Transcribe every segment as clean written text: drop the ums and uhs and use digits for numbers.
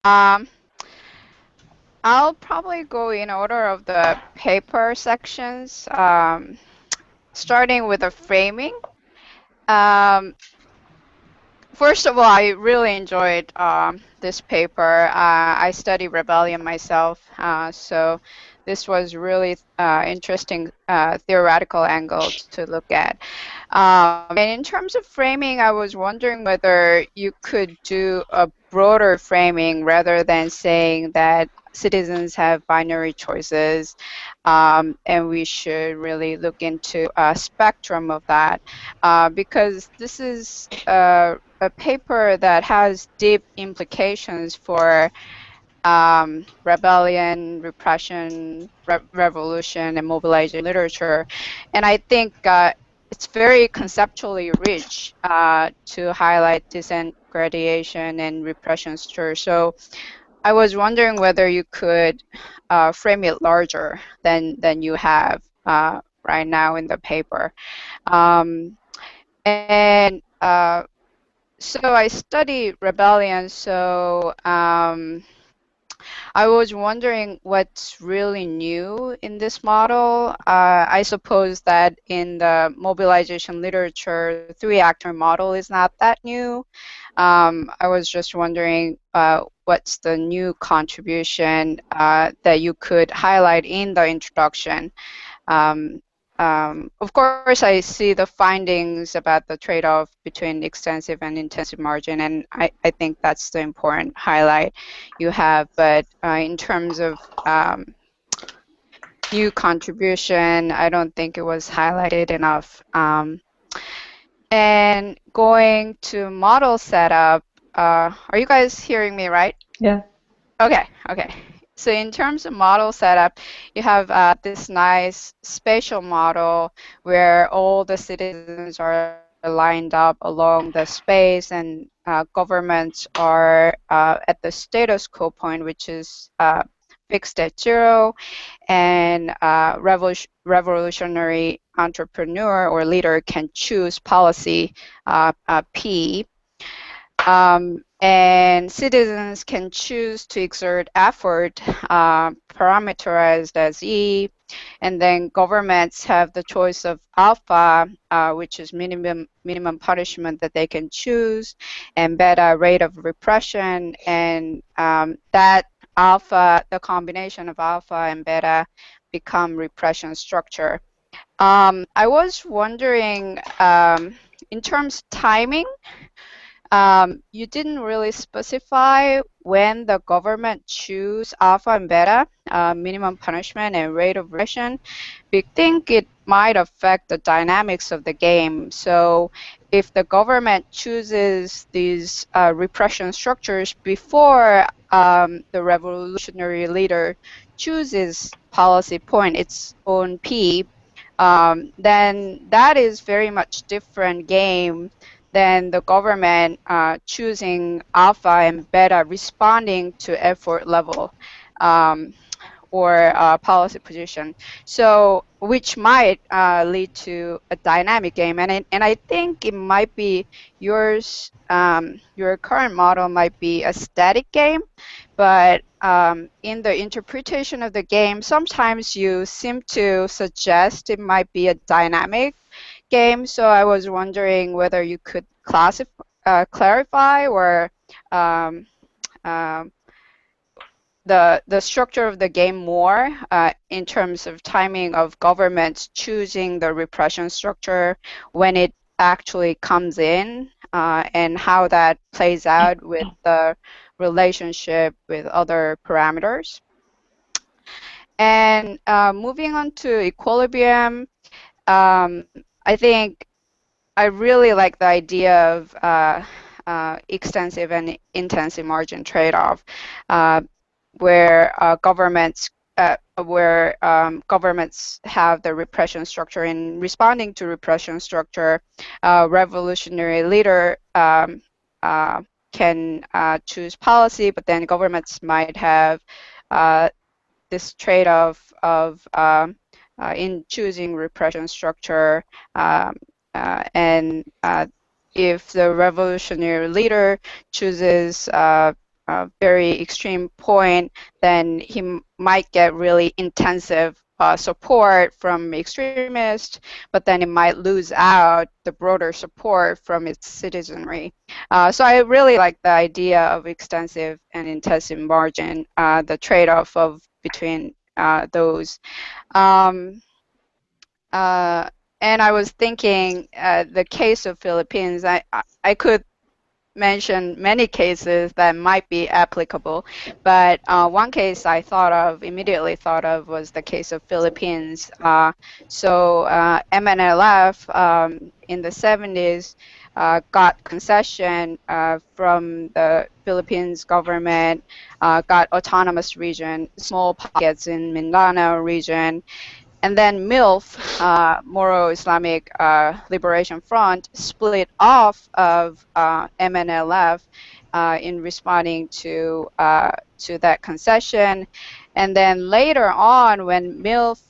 Um, I'll probably go in order of the paper sections, starting with the framing. Um, First of all, I really enjoyed this paper. I study rebellion myself, so this was really interesting theoretical angle to look at. And in terms of framing, I was wondering whether you could do a broader framing rather than saying that citizens have binary choices, and we should really look into a spectrum of that, because this is a paper that has deep implications for rebellion, repression, revolution, and mobilization literature. And I think it's very conceptually rich to highlight dissent, gradation, and repression structure. So I was wondering whether you could frame it larger than you have right now in the paper. Um, and so I study rebellion, so I was wondering what's really new in this model. I suppose that in the mobilization literature, three-actor model is not that new. I was just wondering what's the new contribution that you could highlight in the introduction. Um, of course, I see the findings about the trade-off between extensive and intensive margin, and I think that's the important highlight you have. But in terms of new contribution, I don't think it was highlighted enough. And going to model setup, are you guys hearing me right? Yeah. Okay, okay. So in terms of model setup, you have this nice spatial model where all the citizens are lined up along the space, and governments are at the status quo point, which is fixed at 0, and revolutionary entrepreneur or leader can choose policy P. And citizens can choose to exert effort, parameterized as E, and then governments have the choice of alpha, which is minimum punishment that they can choose, and beta, rate of repression, and that alpha, the combination of alpha and beta, become repression structure. I was wondering, in terms of timing, you didn't really specify when the government choose alpha and beta, minimum punishment and rate of repression. We think it might affect the dynamics of the game. So if the government chooses these repression structures before the revolutionary leader chooses policy point, its own P, then that is very much different game than the government choosing alpha and beta responding to effort level or policy position. So which might lead to a dynamic game. And I think it might be yours, your current model might be a static game, but in the interpretation of the game, sometimes you seem to suggest it might be a dynamic game. So I was wondering whether you could clarify or the structure of the game more in terms of timing of governments choosing the repression structure when it actually comes in, and how that plays out with the relationship with other parameters. And moving on to equilibrium, I think I really like the idea of extensive and intensive margin trade-off, where governments have the repression structure. In responding to repression structure, revolutionary leader can choose policy, but then governments might have this trade-off of in choosing repression structure, and if the revolutionary leader chooses very extreme point, then he might get really intensive support from extremists, but then it might lose out the broader support from its citizenry. So I really like the idea of extensive and intensive margin, the trade-off of between those. And I was thinking the case of Philippines, I could mention many cases that might be applicable, but one case I immediately thought of was the case of Philippines. So MNLF in the 70s got concession from the Philippines government, got autonomous region, small pockets in Mindanao region, and then MILF, Moro Islamic Liberation Front, split off of MNLF in responding to that concession. And then later on, when MILF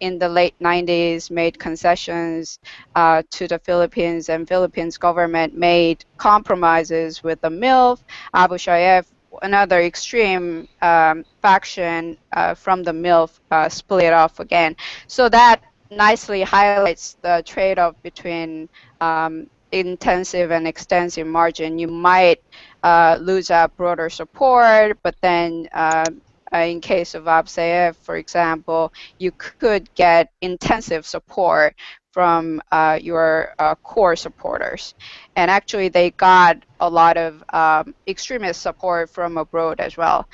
in the late 90s made concessions to the Philippines, and Philippines government made compromises with the MILF, Abu Sayyaf, another extreme faction from the MILF, split off again. So that nicely highlights the trade-off between intensive and extensive margin. You might lose out broader support, but then in case of Abu Sayyaf, for example, you could get intensive support from your core supporters. And actually, they got a lot of extremist support from abroad as well.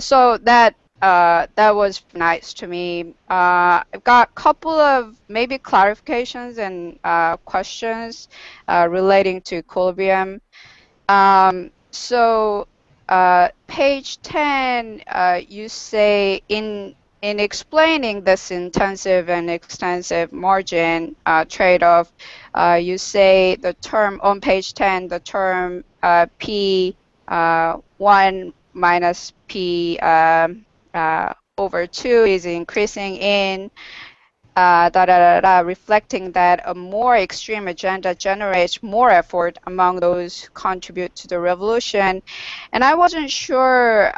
So that was nice to me. I've got a couple of maybe clarifications and questions relating to equilibrium. So page 10, you say in explaining this intensive and extensive margin trade-off, you say the term on page 10, the term P1 minus P over 2 is increasing in reflecting that a more extreme agenda generates more effort among those who contribute to the revolution. And I wasn't sure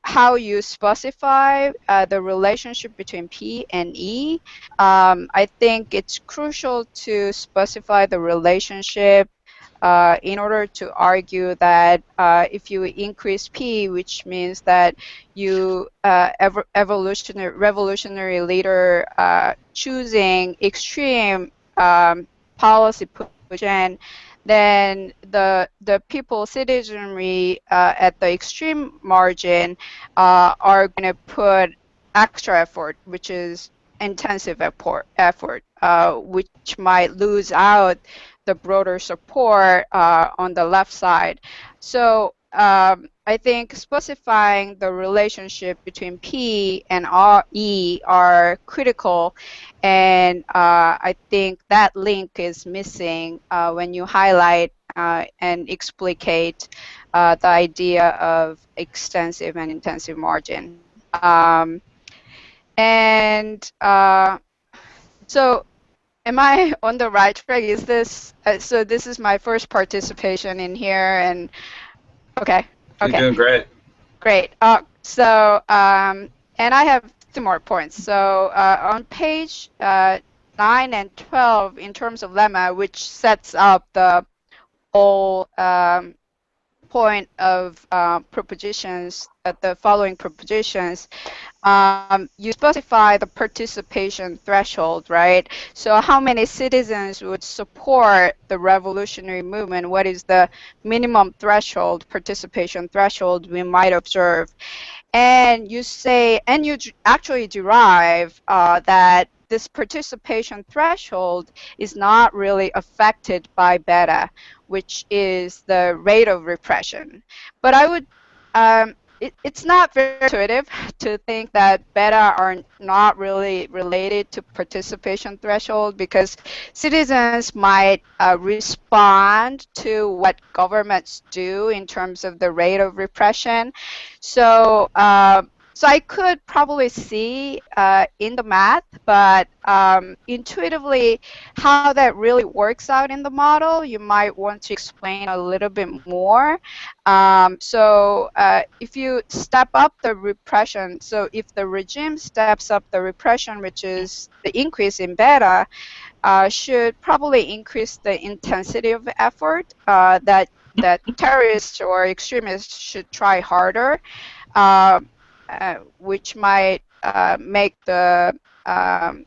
how you specify the relationship between P and E. I think it's crucial to specify the relationship in order to argue that if you increase P, which means that you revolutionary leader choosing extreme policy position, then the people citizenry at the extreme margin are going to put extra effort, which is intensive effort, which might lose out the broader support on the left side. So I think specifying the relationship between P and E are critical, and I think that link is missing when you highlight and explicate the idea of extensive and intensive margin. So am I on the right track? Is this so? This is my first participation in here, and okay. You're doing great. Great. And I have 2 more points. So on page 9 and 12, in terms of lemma, which sets up the whole point of propositions, the following propositions, you specify the participation threshold, right? So how many citizens would support the revolutionary movement? What is the minimum threshold, participation threshold we might observe? And you say, and you actually derive that this participation threshold is not really affected by beta, which is the rate of repression. But I would, it's not very intuitive to think that beta are not really related to participation threshold, because citizens might respond to what governments do in terms of the rate of repression. So So I could probably see in the math, but intuitively how that really works out in the model, you might want to explain a little bit more. So if you step up the repression, so if the regime steps up the repression, which is the increase in beta, should probably increase the intensity of effort that terrorists or extremists should try harder, which might make the um,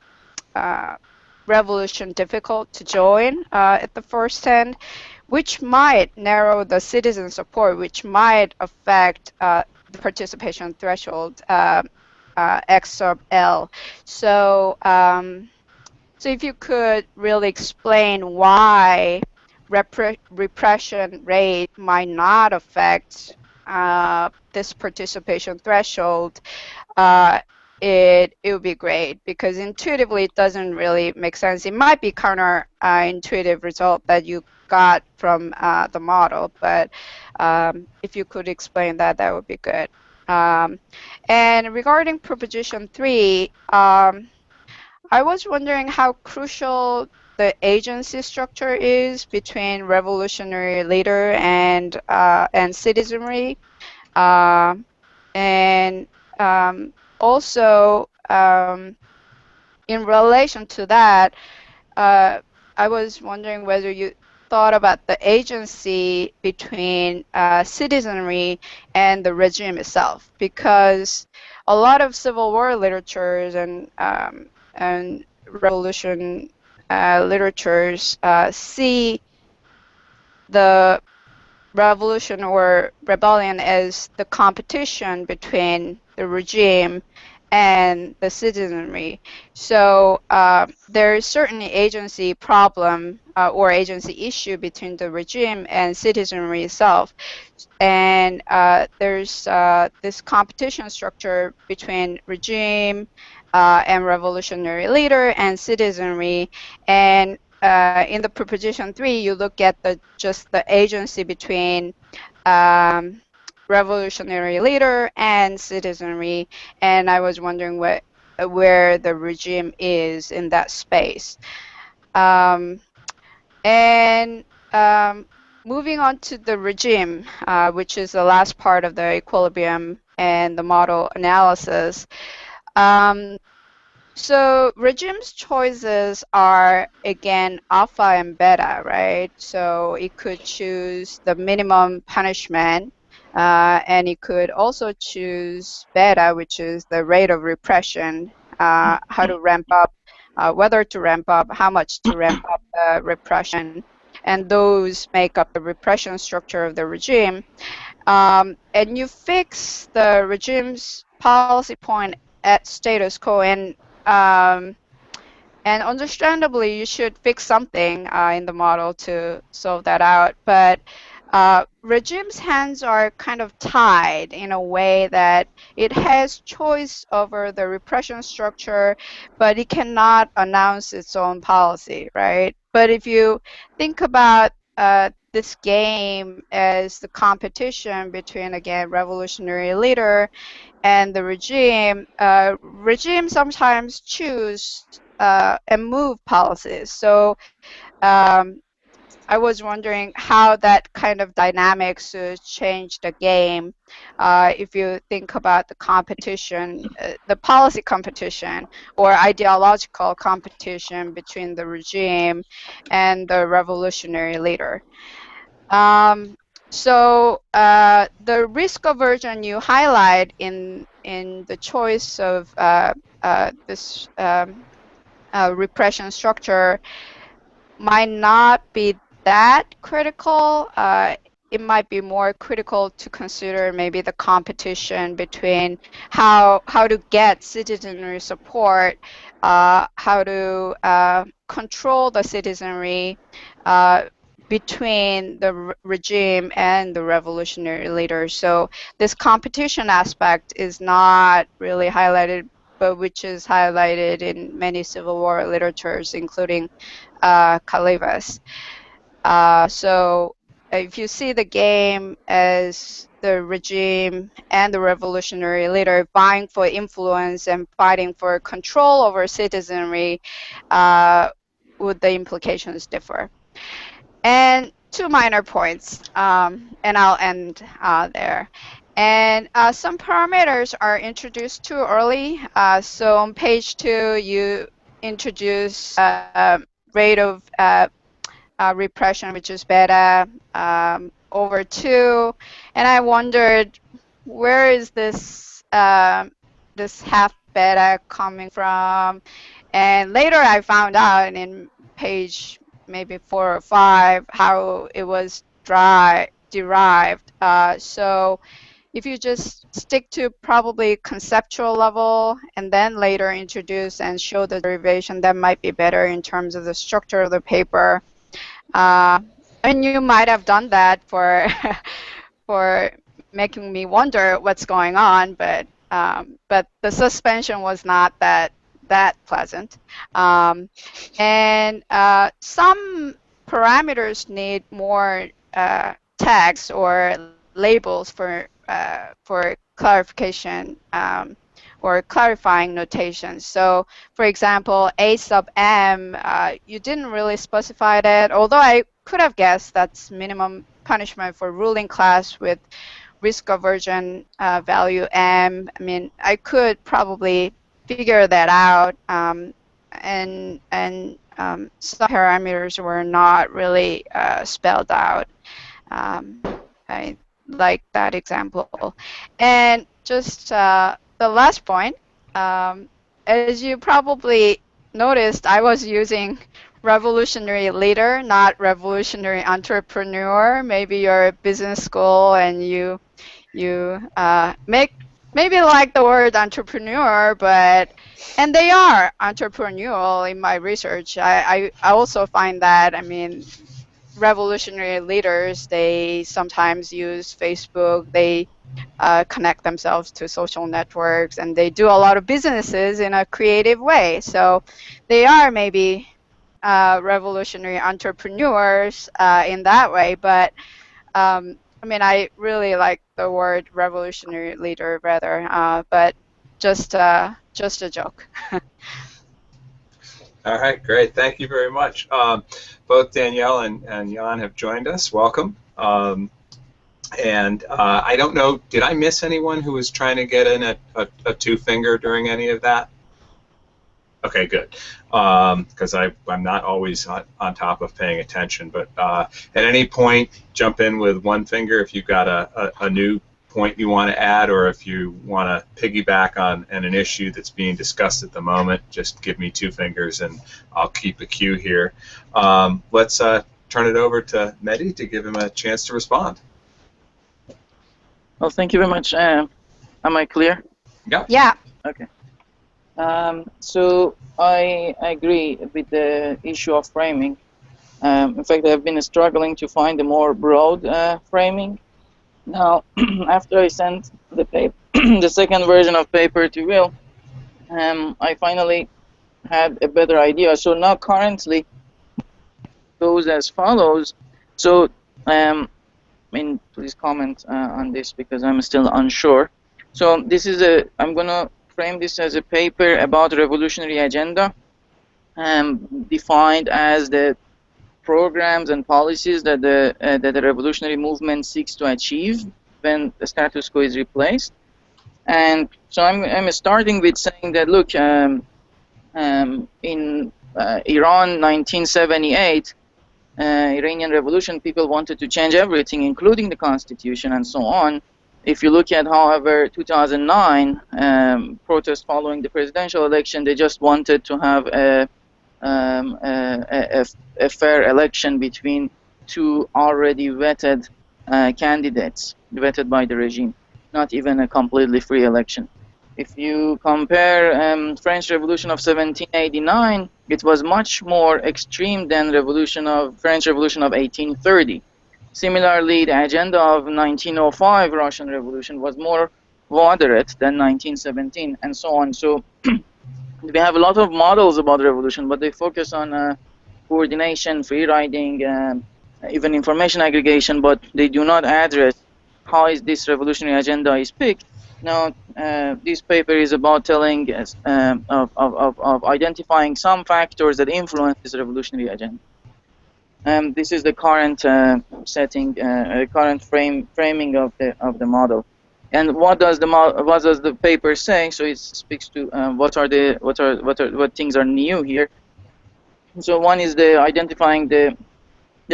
revolution difficult to join at the first hand, which might narrow the citizen support, which might affect the participation threshold X sub L. So so if you could really explain why repression rate might not affect this participation threshold, it would be great, because intuitively it doesn't really make sense. It might be counter-intuitive result that you got from the model, but if you could explain that, that would be good. And regarding proposition 3, I was wondering how crucial the agency structure is between revolutionary leader and citizenry, and also in relation to that, I was wondering whether you thought about the agency between citizenry and the regime itself, because a lot of civil war literatures and revolution literatures see the revolution or rebellion as the competition between the regime and the citizenry. So there is certainly agency problem or agency issue between the regime and citizenry itself. And there's this competition structure between regime and revolutionary leader and citizenry. And in the proposition 3, you look at just the agency between revolutionary leader and citizenry, and I was wondering where the regime is in that space. And moving on to the regime, which is the last part of the equilibrium and the model analysis. So regime's choices are, again, alpha and beta, right? So it could choose the minimum punishment, and it could also choose beta, which is the rate of repression, how to ramp up, whether to ramp up, how much to ramp up the repression. And those make up the repression structure of the regime. And you fix the regime's policy point at status quo, and understandably, you should fix something in the model to solve that out. But regime's hands are kind of tied in a way that it has choice over the repression structure, but it cannot announce its own policy, right? But if you think about this game as the competition between, again, revolutionary leader and the regime, regime sometimes choose and move policies. So I was wondering how that kind of dynamics change the game if you think about the competition, the policy competition or ideological competition between the regime and the revolutionary leader. So the risk aversion you highlight in the choice of this repression structure might not be that critical. It might be more critical to consider maybe the competition between how to get citizenry support, how to control the citizenry between the regime and the revolutionary leaders. So this competition aspect is not really highlighted, but which is highlighted in many civil war literatures, including Calivas. So if you see the game as the regime and the revolutionary leader vying for influence and fighting for control over citizenry, would the implications differ? And two minor points, and I'll end there. And some parameters are introduced too early. So on page 2, you introduce rate of repression, which is beta, over 2. And I wondered, where is this this half beta coming from? And later I found out in page maybe 4 or 5 how it was derived. So if you just stick to probably conceptual level and then later introduce and show the derivation, that might be better in terms of the structure of the paper. I mean, you might have done that for for making me wonder what's going on, but the suspension was not that pleasant. And some parameters need more tags or labels for clarification or clarifying notation. So, for example, A sub m, you didn't really specify that, although I could have guessed that's minimum punishment for ruling class with risk aversion value m. I mean, I could probably figure that out, and some parameters were not really spelled out. I like that example. And just the last point, as you probably noticed, I was using revolutionary leader, not revolutionary entrepreneur. Maybe you're a business school and you maybe like the word entrepreneur, and they are entrepreneurial in my research. I also find that, I mean, revolutionary leaders, they sometimes use Facebook, they connect themselves to social networks, and they do a lot of businesses in a creative way. So they are maybe revolutionary entrepreneurs in that way, but I mean, I really like the word revolutionary leader rather, but just a joke. All right, great. Thank you very much. Both Danielle and Jan have joined us. Welcome. And I don't know, did I miss anyone who was trying to get in a two-finger during any of that? Okay, good. Because I'm not always on top of paying attention. But at any point, jump in with one finger if you've got a new point you want to add, or if you want to piggyback on an issue that's being discussed at the moment, just give me two fingers and I'll keep a queue here. Let's turn it over to Mehdi to give him a chance to respond. Well, thank you very much. Am I clear? Yeah. Yeah. Okay. So I agree with the issue of framing. In fact, I've been struggling to find a more broad framing. Now, after I sent the paper, the second version of paper to Will, I finally had a better idea. So now currently goes as follows. So, I mean, please comment on this because I'm still unsure. So this is I'm gonna frame this as a paper about revolutionary agenda, defined as the programs and policies that the revolutionary movement seeks to achieve when the status quo is replaced. And so I'm starting with saying that, look, in Iran 1978, Iranian revolution, people wanted to change everything, including the constitution and so on. If you look at, however, 2009 protest following the presidential election, they just wanted to have a fair election between two already vetted candidates, vetted by the regime, not even a completely free election. If you compare French Revolution of 1789, it was much more extreme than French Revolution of 1830. Similarly, the agenda of 1905 Russian Revolution was more moderate than 1917, and so on. So we have a lot of models about revolution, but they focus on coordination, free riding, even information aggregation, but they do not address how is this revolutionary agenda is picked. Now, this paper is about telling us of identifying some factors that influence this revolutionary agenda. This is the current setting, current framing of the model. And what does the paper say? So it speaks to what things are new here. So one is the identifying the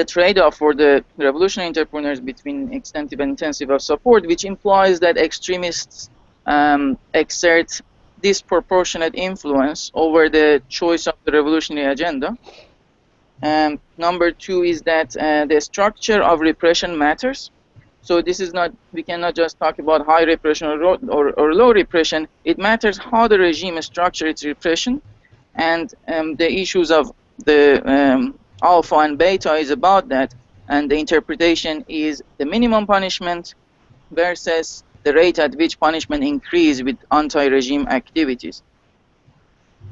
trade-off for the revolutionary entrepreneurs between extensive and intensive of support, which implies that extremists exert disproportionate influence over the choice of the revolutionary agenda. Number two is that the structure of repression matters. So this is not, we cannot just talk about high repression or low repression. It matters how the regime structures its repression, and the issues of the alpha and beta is about that, and the interpretation is the minimum punishment versus the rate at which punishment increase with anti-regime activities.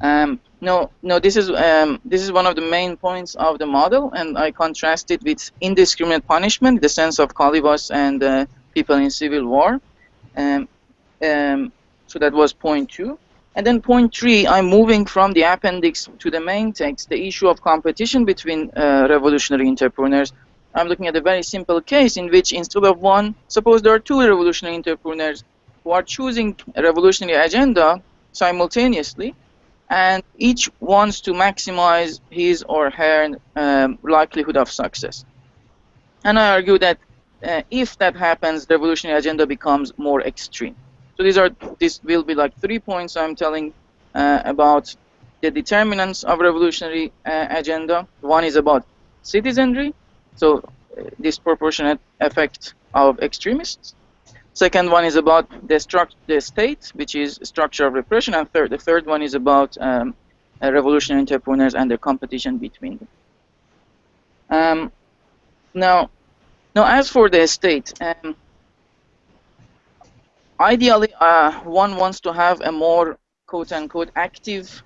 No, this is one of the main points of the model, and I contrast it with indiscriminate punishment, the sense of Kalibas and people in civil war. So that was point 2. And then point 3, I'm moving from the appendix to the main text, the issue of competition between revolutionary entrepreneurs. I'm looking at a very simple case in which instead of one, suppose there are 2 revolutionary entrepreneurs who are choosing a revolutionary agenda simultaneously, and each wants to maximize his or her likelihood of success. And I argue that if that happens, the revolutionary agenda becomes more extreme. So this will be like 3 points I'm telling about the determinants of revolutionary agenda. One is about citizenry, so disproportionate effect of extremists. Second one is about the state, which is structure of repression, and the third one is about revolutionary entrepreneurs and the competition between them. Now, as for the state, ideally, one wants to have a more quote-unquote active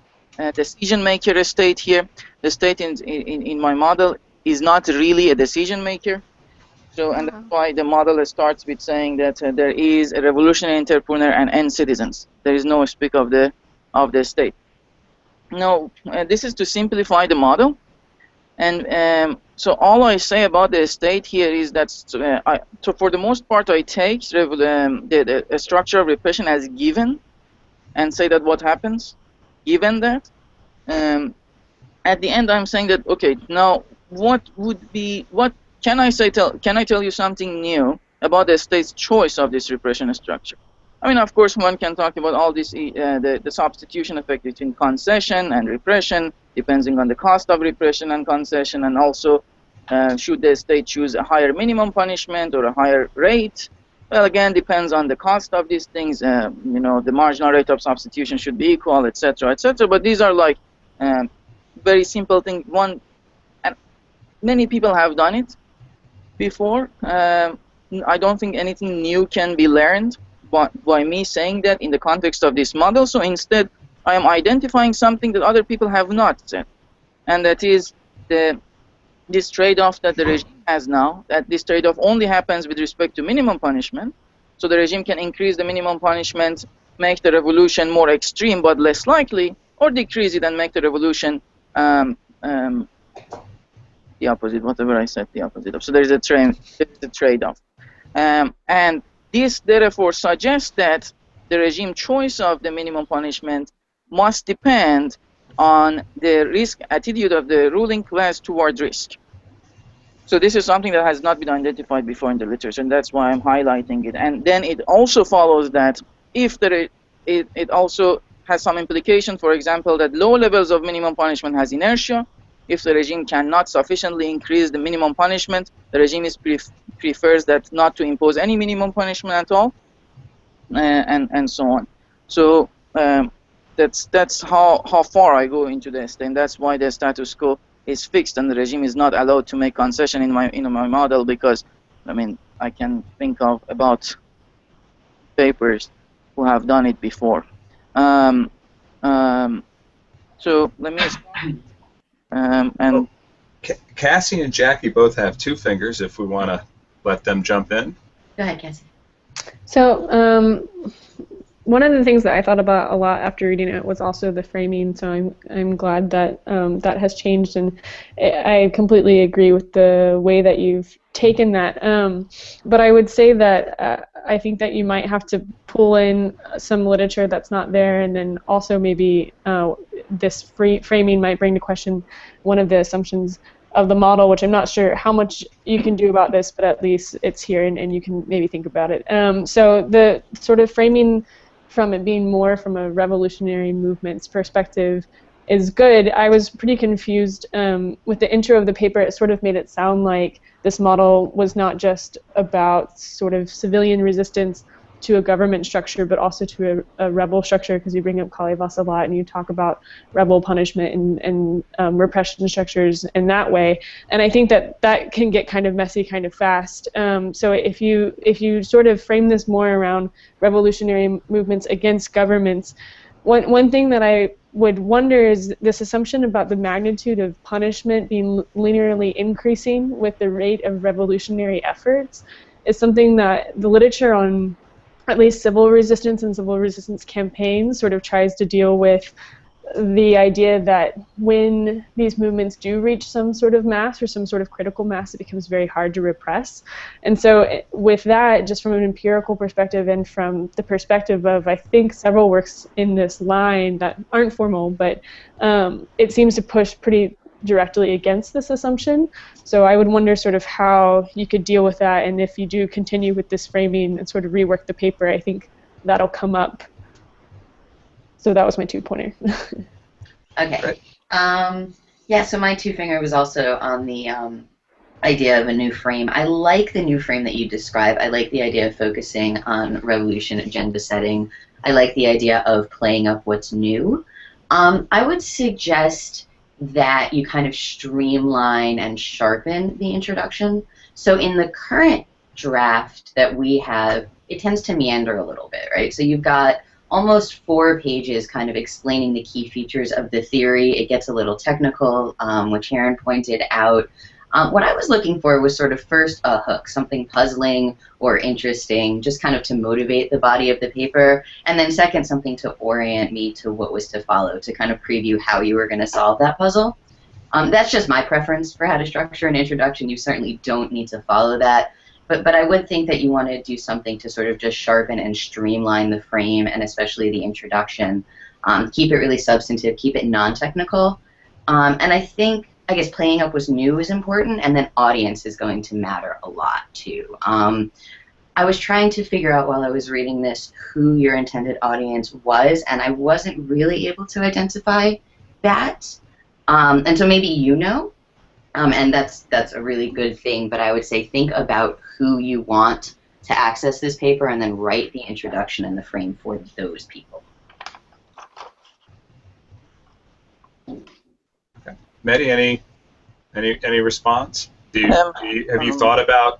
decision-maker state here. The state in my model is not really a decision-maker. So, and that's why the model starts with saying that there is a revolutionary entrepreneur and citizens. There is no speak of the state. No, this is to simplify the model. And so all I say about the state here is that so for the most part I take the structure of repression as given, and say that what happens given that. At the end I'm saying that, okay, now what can I tell you something new about the state's choice of this repression structure? I mean, of course, one can talk about all this, the substitution effect between concession and repression, depending on the cost of repression and concession, and also should the state choose a higher minimum punishment or a higher rate? Well, again, depends on the cost of these things. You know, the marginal rate of substitution should be equal, etc., etc. But these are like very simple things. And many people have done it before. I don't think anything new can be learned by me saying that in the context of this model. So instead, I am identifying something that other people have not said, and that is this trade-off that the regime has now, that this trade-off only happens with respect to minimum punishment. So the regime can increase the minimum punishment, make the revolution more extreme but less likely, or decrease it and make the revolution the opposite, whatever I said, the opposite of. So there is a trade-off. And this therefore suggests that the regime choice of the minimum punishment must depend on the risk attitude of the ruling class toward risk. So this is something that has not been identified before in the literature, and that's why I'm highlighting it. And then it also follows that if it also has some implication, for example, that low levels of minimum punishment has inertia. If the regime cannot sufficiently increase the minimum punishment, the regime prefers that not to impose any minimum punishment at all, and so on. So that's how far I go into this, and that's why the status quo is fixed, and the regime is not allowed to make concession in my model, because I mean I can think of about papers who have done it before. So let me start. Cassy and Jackie both have 2 fingers if we want to let them jump in. Go ahead, Cassy. So one of the things that I thought about a lot after reading it was also the framing. So I'm glad that that has changed, and I completely agree with the way that you've taken that. But I would say that I think that you might have to pull in some literature that's not there, and then also maybe this framing might bring to question one of the assumptions of the model, which I'm not sure how much you can do about this, but at least it's here, and you can maybe think about it. So the sort of framing from it being more from a revolutionary movement's perspective is good. I was pretty confused with the intro of the paper. It sort of made it sound like this model was not just about sort of civilian resistance to a government structure, but also to a rebel structure, because you bring up Kalivas a lot, and you talk about rebel punishment and repression structures in that way. And I think that that can get kind of messy kind of fast. So if you sort of frame this more around revolutionary movements against governments, one thing that I would wonder is this assumption about the magnitude of punishment being linearly increasing with the rate of revolutionary efforts is something that the literature on at least civil resistance and civil resistance campaigns sort of tries to deal with the idea that when these movements do reach some sort of mass or some sort of critical mass, it becomes very hard to repress. And so with that, just from an empirical perspective and from the perspective of, I think, several works in this line that aren't formal, but it seems to push pretty directly against this assumption. So I would wonder sort of how you could deal with that, and if you do continue with this framing and sort of rework the paper, I think that'll come up. So that was my 2-pointer. Okay. Yeah, so my 2-finger was also on the idea of a new frame. I like the new frame that you describe. I like the idea of focusing on revolution agenda setting. I like the idea of playing up what's new. I would suggest that you kind of streamline and sharpen the introduction. So in the current draft that we have, it tends to meander a little bit, right? So you've got almost 4 pages kind of explaining the key features of the theory. It gets a little technical, which Hyeran pointed out. What I was looking for was sort of first a hook, something puzzling or interesting, just kind of to motivate the body of the paper, and then second, something to orient me to what was to follow, to kind of preview how you were going to solve that puzzle. That's just my preference for how to structure an introduction. You certainly don't need to follow that, but I would think that you want to do something to sort of just sharpen and streamline the frame, and especially the introduction. Keep it really substantive, keep it non-technical, and I guess playing up what's new is important, and then audience is going to matter a lot too. I was trying to figure out while I was reading this who your intended audience was, and I wasn't really able to identify that. And so maybe you know, and that's a really good thing, but I would say think about who you want to access this paper and then write the introduction and the frame for those people. Mehdi, any response? Have you thought about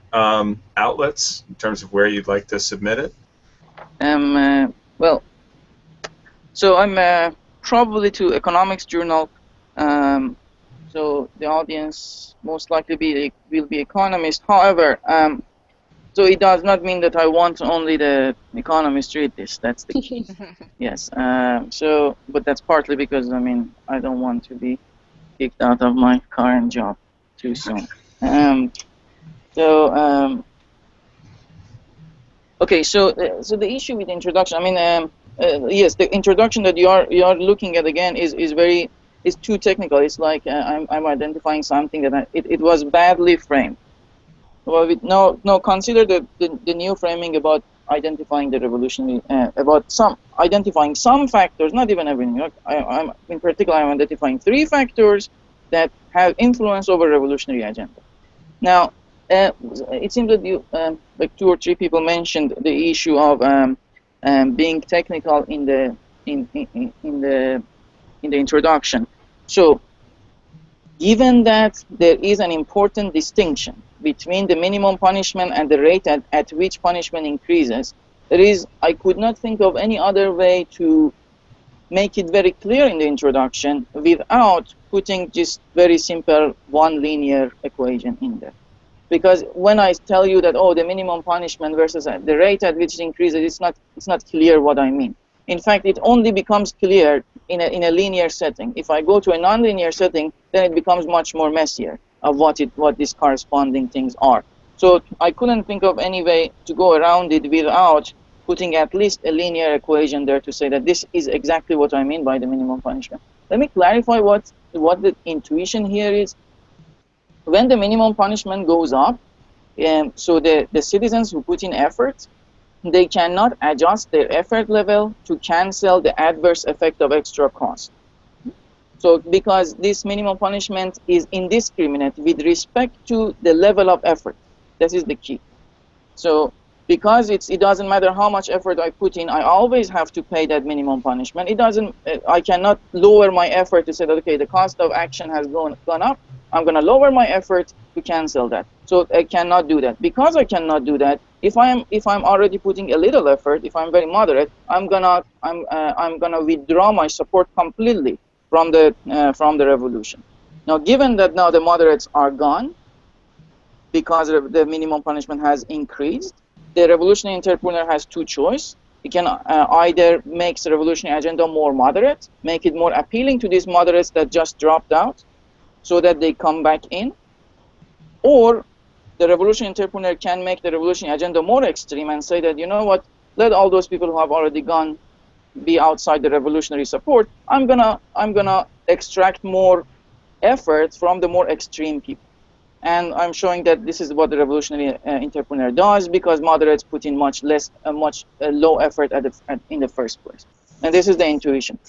outlets in terms of where you'd like to submit it? Well, so I'm probably to economics journal. So the audience most likely will be economists. However, so it does not mean that I want only the economists to read this. That's the key. Yes. But that's partly because I don't want to be kicked out of my current job too soon. Okay. So the issue with the introduction, yes, the introduction that you are looking at again is too technical. It's like I'm identifying something that it was badly framed. Well, consider the new framing about identifying the revolutionary, about identifying some factors, not even everything. In particular, I'm identifying 3 factors that have influence over revolutionary agenda. Now, it seems that you, like 2 or 3 people mentioned the issue of being technical in the introduction. So, given that there is an important distinction between the minimum punishment and the rate at which punishment increases, I could not think of any other way to make it very clear in the introduction without putting just very simple one linear equation in there. Because when I tell you that, oh, the minimum punishment versus the rate at which it increases, it's not clear what I mean. In fact, it only becomes clear in a linear setting. If I go to a nonlinear setting, then it becomes much more messier of what these corresponding things are. So I couldn't think of any way to go around it without putting at least a linear equation there to say that this is exactly what I mean by the minimum punishment. Let me clarify what the intuition here is. When the minimum punishment goes up, so the citizens who put in effort, they cannot adjust their effort level to cancel the adverse effect of extra cost. So because this minimum punishment is indiscriminate with respect to the level of effort, that is the key. So because it doesn't matter how much effort I put in, I always have to pay that minimum punishment. I cannot lower my effort to say that, okay, the cost of action has gone up, I'm going to lower my effort to cancel that. So I cannot do that. Because I cannot do that, if I'm already putting a little effort, if I'm very moderate, I'm gonna withdraw my support completely from the revolution. Now, given that now the moderates are gone, because the minimum punishment has increased, the revolutionary entrepreneur has two choices. He can either make the revolutionary agenda more moderate, make it more appealing to these moderates that just dropped out, so that they come back in, or the revolutionary entrepreneur can make the revolutionary agenda more extreme and say that, you know what, let all those people who have already gone be outside the revolutionary support. I'm gonna extract more effort from the more extreme people. And I'm showing that this is what the revolutionary entrepreneur does, because moderates put in much low effort in the first place. And this is the intuition.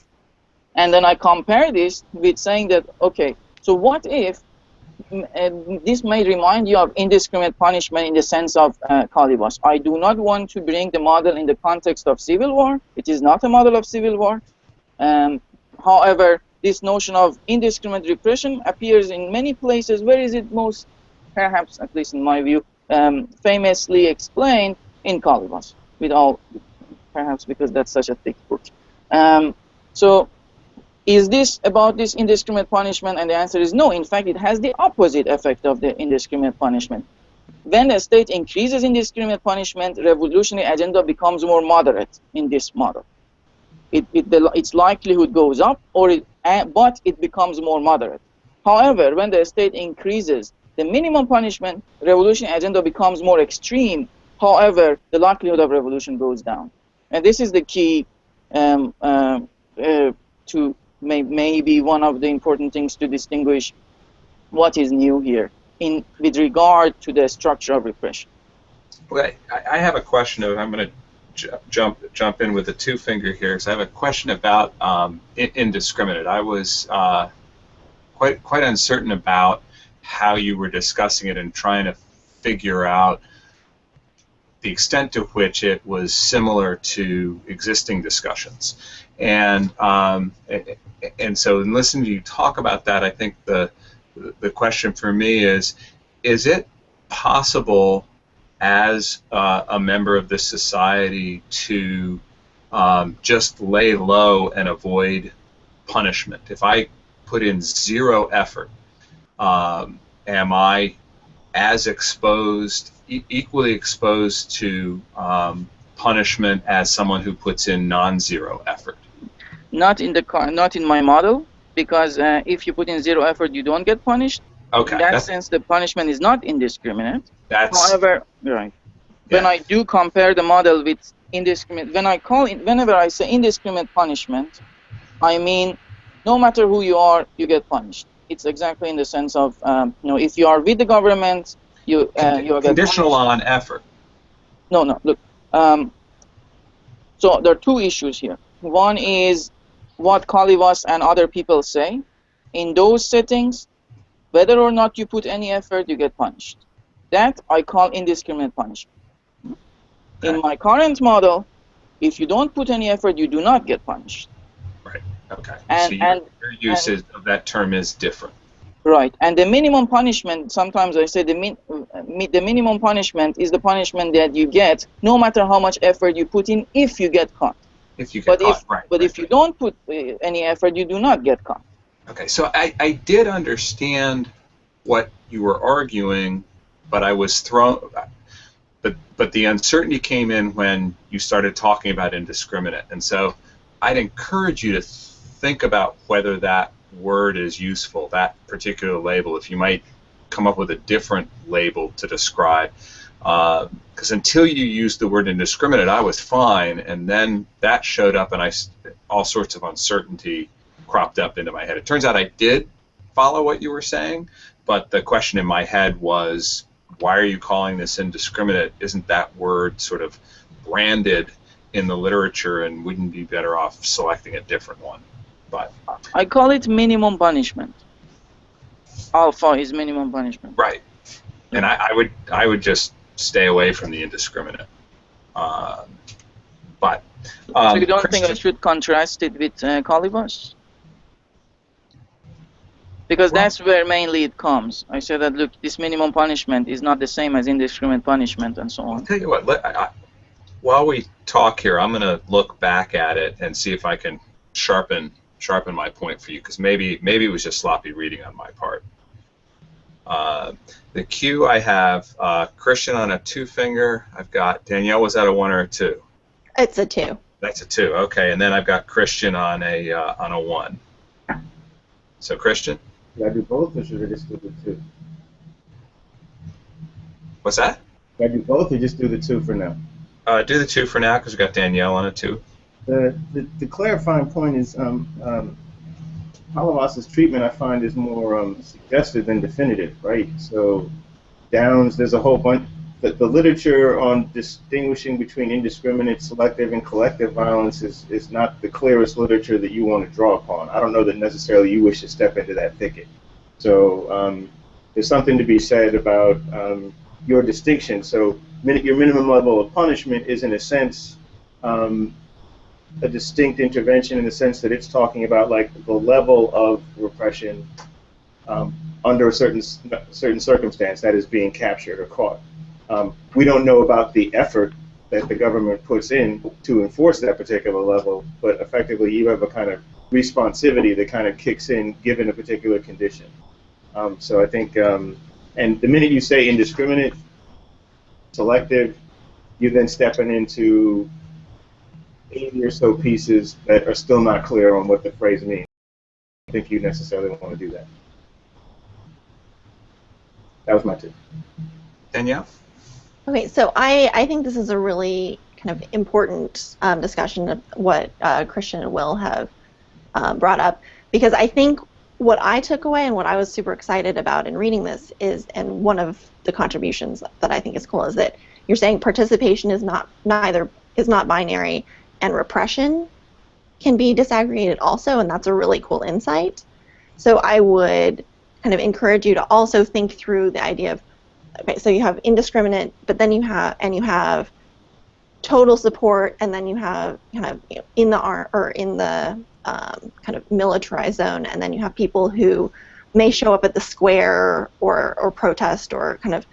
And then I compare this with saying that, okay, so what if this may remind you of indiscriminate punishment in the sense of Kalibas. I do not want to bring the model in the context of civil war. It is not a model of civil war. However, this notion of indiscriminate repression appears in many places. Where is it most, perhaps, at least in my view, famously explained in Kalibas, with all, perhaps because that's such a thick book. So is this about this indiscriminate punishment? And the answer is no. In fact, it has the opposite effect of the indiscriminate punishment. When a state increases indiscriminate punishment, revolutionary agenda becomes more moderate in this model. Its likelihood goes up, but it becomes more moderate. However, when the state increases the minimum punishment, revolutionary agenda becomes more extreme. However, the likelihood of revolution goes down. And this is the key to maybe one of the important things to distinguish what is new here with regard to the structure of repression. Well, I have a question. I'm going to jump in with a two-finger here. So I have a question about indiscriminate. I was quite uncertain about how you were discussing it and trying to figure out the extent to which it was similar to existing discussions. And so in listening to you talk about that, I think the question for me is it possible as a member of this society to just lay low and avoid punishment? If I put in zero effort, am I as exposed, equally exposed to punishment as someone who puts in non-zero effort? Not in my model, because if you put in zero effort, you don't get punished. Okay. In that sense, the punishment is not indiscriminate. However, right. Yeah. When I do compare the model with indiscriminate, whenever I say indiscriminate punishment, I mean no matter who you are, you get punished. It's exactly in the sense of if you are with the government, you get conditional punished. on effort. No. Look. So there are two issues here. One is what Kalivas and other people say. In those settings, whether or not you put any effort, you get punished. That I call indiscriminate punishment. Okay. In my current model, if you don't put any effort, you do not get punished. Right. Okay. And, so your usage of that term is different. Right. And the minimum punishment, sometimes I say the minimum punishment is the punishment that you get no matter how much effort you put in if you get caught. If you get caught, right. But if you don't put any effort, you do not get caught. Okay, so I did understand what you were arguing, but I was thrown. But the uncertainty came in when you started talking about indiscriminate, and so I'd encourage you to think about whether that word is useful, that particular label. If you might come up with a different label to describe. Because until you used the word indiscriminate, I was fine, and then that showed up, and all sorts of uncertainty cropped up into my head. It turns out I did follow what you were saying, but the question in my head was, why are you calling this indiscriminate? Isn't that word sort of branded in the literature, and wouldn't you be better off selecting a different one? But I call it minimum punishment. Alpha is minimum punishment. Right, and I would just stay away from the indiscriminate. But so you don't think I should contrast it with Calibos? Because that's where mainly it comes. I say that, look, this minimum punishment is not the same as indiscriminate punishment and so on. I'll tell you what, while we talk here, I'm going to look back at it and see if I can sharpen my point for you, because maybe it was just sloppy reading on my part. The Q, I have Christian on a 2-finger. I've got Danielle. Was that a 1 or a 2? It's a 2. That's a 2. Okay, and then I've got Christian on a 1. So Christian. Should I do both, or should I just do the 2? What's that? Should I do both, or just do the 2 for now? Do the 2 for now, because we've got Danielle on a 2. The clarifying point is Calibos's treatment, I find, is more suggestive than definitive, right? So Downs, there's a whole bunch. The literature on distinguishing between indiscriminate, selective, and collective violence is not the clearest literature that you want to draw upon. I don't know that necessarily you wish to step into that thicket. So there's something to be said about your distinction. So your minimum level of punishment is, in a sense, a distinct intervention in the sense that it's talking about like the level of repression under a certain circumstance that is being captured or caught. We don't know about the effort that the government puts in to enforce that particular level, but effectively you have a kind of responsivity that kind of kicks in given a particular condition. So I think, and the minute you say indiscriminate, selective, you're then stepping into 80 or so pieces that are still not clear on what the phrase means. I don't think you necessarily want to do that. That was my 2. Danielle? Okay, so I think this is a really kind of important discussion of what Christian and Will have brought up, because I think what I took away and what I was super excited about in reading this is, and one of the contributions that I think is cool, is that you're saying participation is not binary, and repression can be disaggregated also, and that's a really cool insight. So I would kind of encourage you to also think through the idea of, okay, so you have indiscriminate, but then you have total support, and then you have kind of, you know, in the kind of militarized zone, and then you have people who may show up at the square or protest or kind of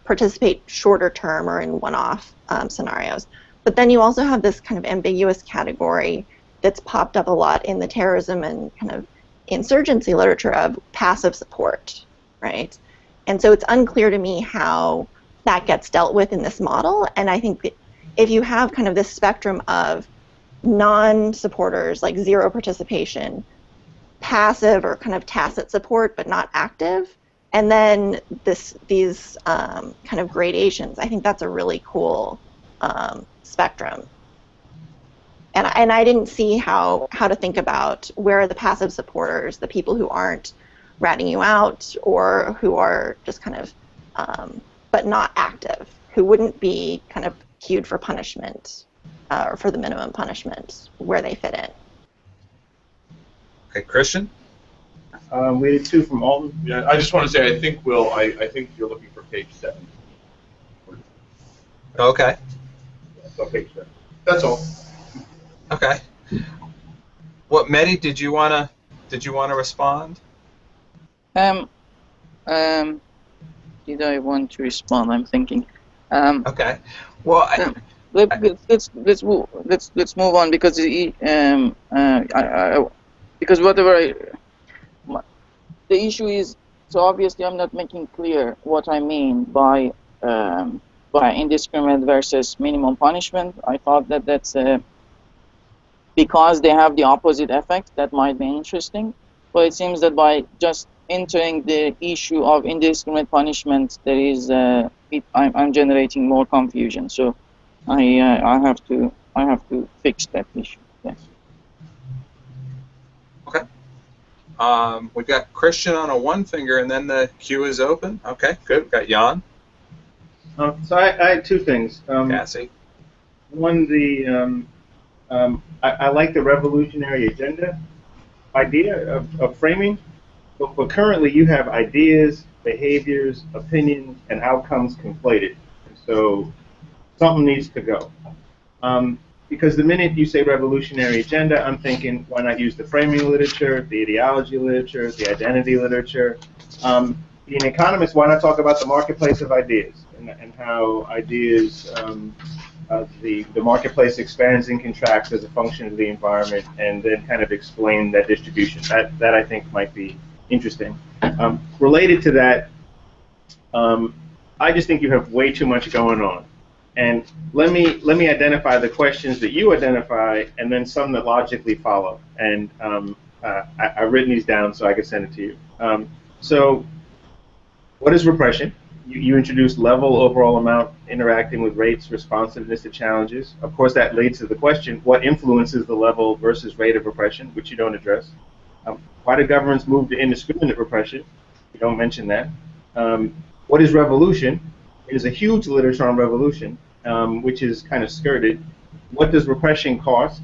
participate shorter term or in one-off scenarios. But then you also have this kind of ambiguous category that's popped up a lot in the terrorism and kind of insurgency literature of passive support, right? And so it's unclear to me how that gets dealt with in this model. And I think that if you have kind of this spectrum of non-supporters, like zero participation, passive or kind of tacit support but not active, and then these kind of gradations, I think that's a really cool spectrum. And I didn't see how to think about where are the passive supporters, the people who aren't ratting you out or who are just kind of but not active, who wouldn't be kind of queued for punishment or for the minimum punishment, where they fit in. Okay, Christian? We had 2 from Alton. Yeah, I just want to say, I think, Will, I think you're looking for page 7. Okay. So page 7. That's all. Okay. What, Mehdi, did you wanna respond? Did I want to respond? I'm thinking. Okay. Well, let's move on because because the issue is, so obviously I'm not making clear what I mean by indiscriminate versus minimum punishment. I thought that that's because they have the opposite effect, that might be interesting. But it seems that by just entering the issue of indiscriminate punishment, there is I'm generating more confusion. So I have to fix that issue. Yes. Okay. We've got Christian on a one finger, and then the queue is open. Okay, good. We've got Jan. So I had two things. Cassy. One, I like the revolutionary agenda idea of framing, but currently you have ideas, behaviors, opinions, and outcomes conflated. And so something needs to go. Because the minute you say revolutionary agenda, I'm thinking, why not use the framing literature, the ideology literature, the identity literature? Being an economist, why not talk about the marketplace of ideas and how ideas, the marketplace expands and contracts as a function of the environment, and then kind of explain that distribution. That I think might be interesting. Related to that, I just think you have way too much going on. And let me identify the questions that you identify, and then some that logically follow. And I've written these down so I can send it to you. So, what is repression? You introduced level, overall amount, interacting with rates, responsiveness to challenges. Of course, that leads to the question: what influences the level versus rate of repression, which you don't address? Why do governments move to indiscriminate repression? You don't mention that. What is revolution? There's a huge literature on revolution, which is kind of skirted. What does repression cost?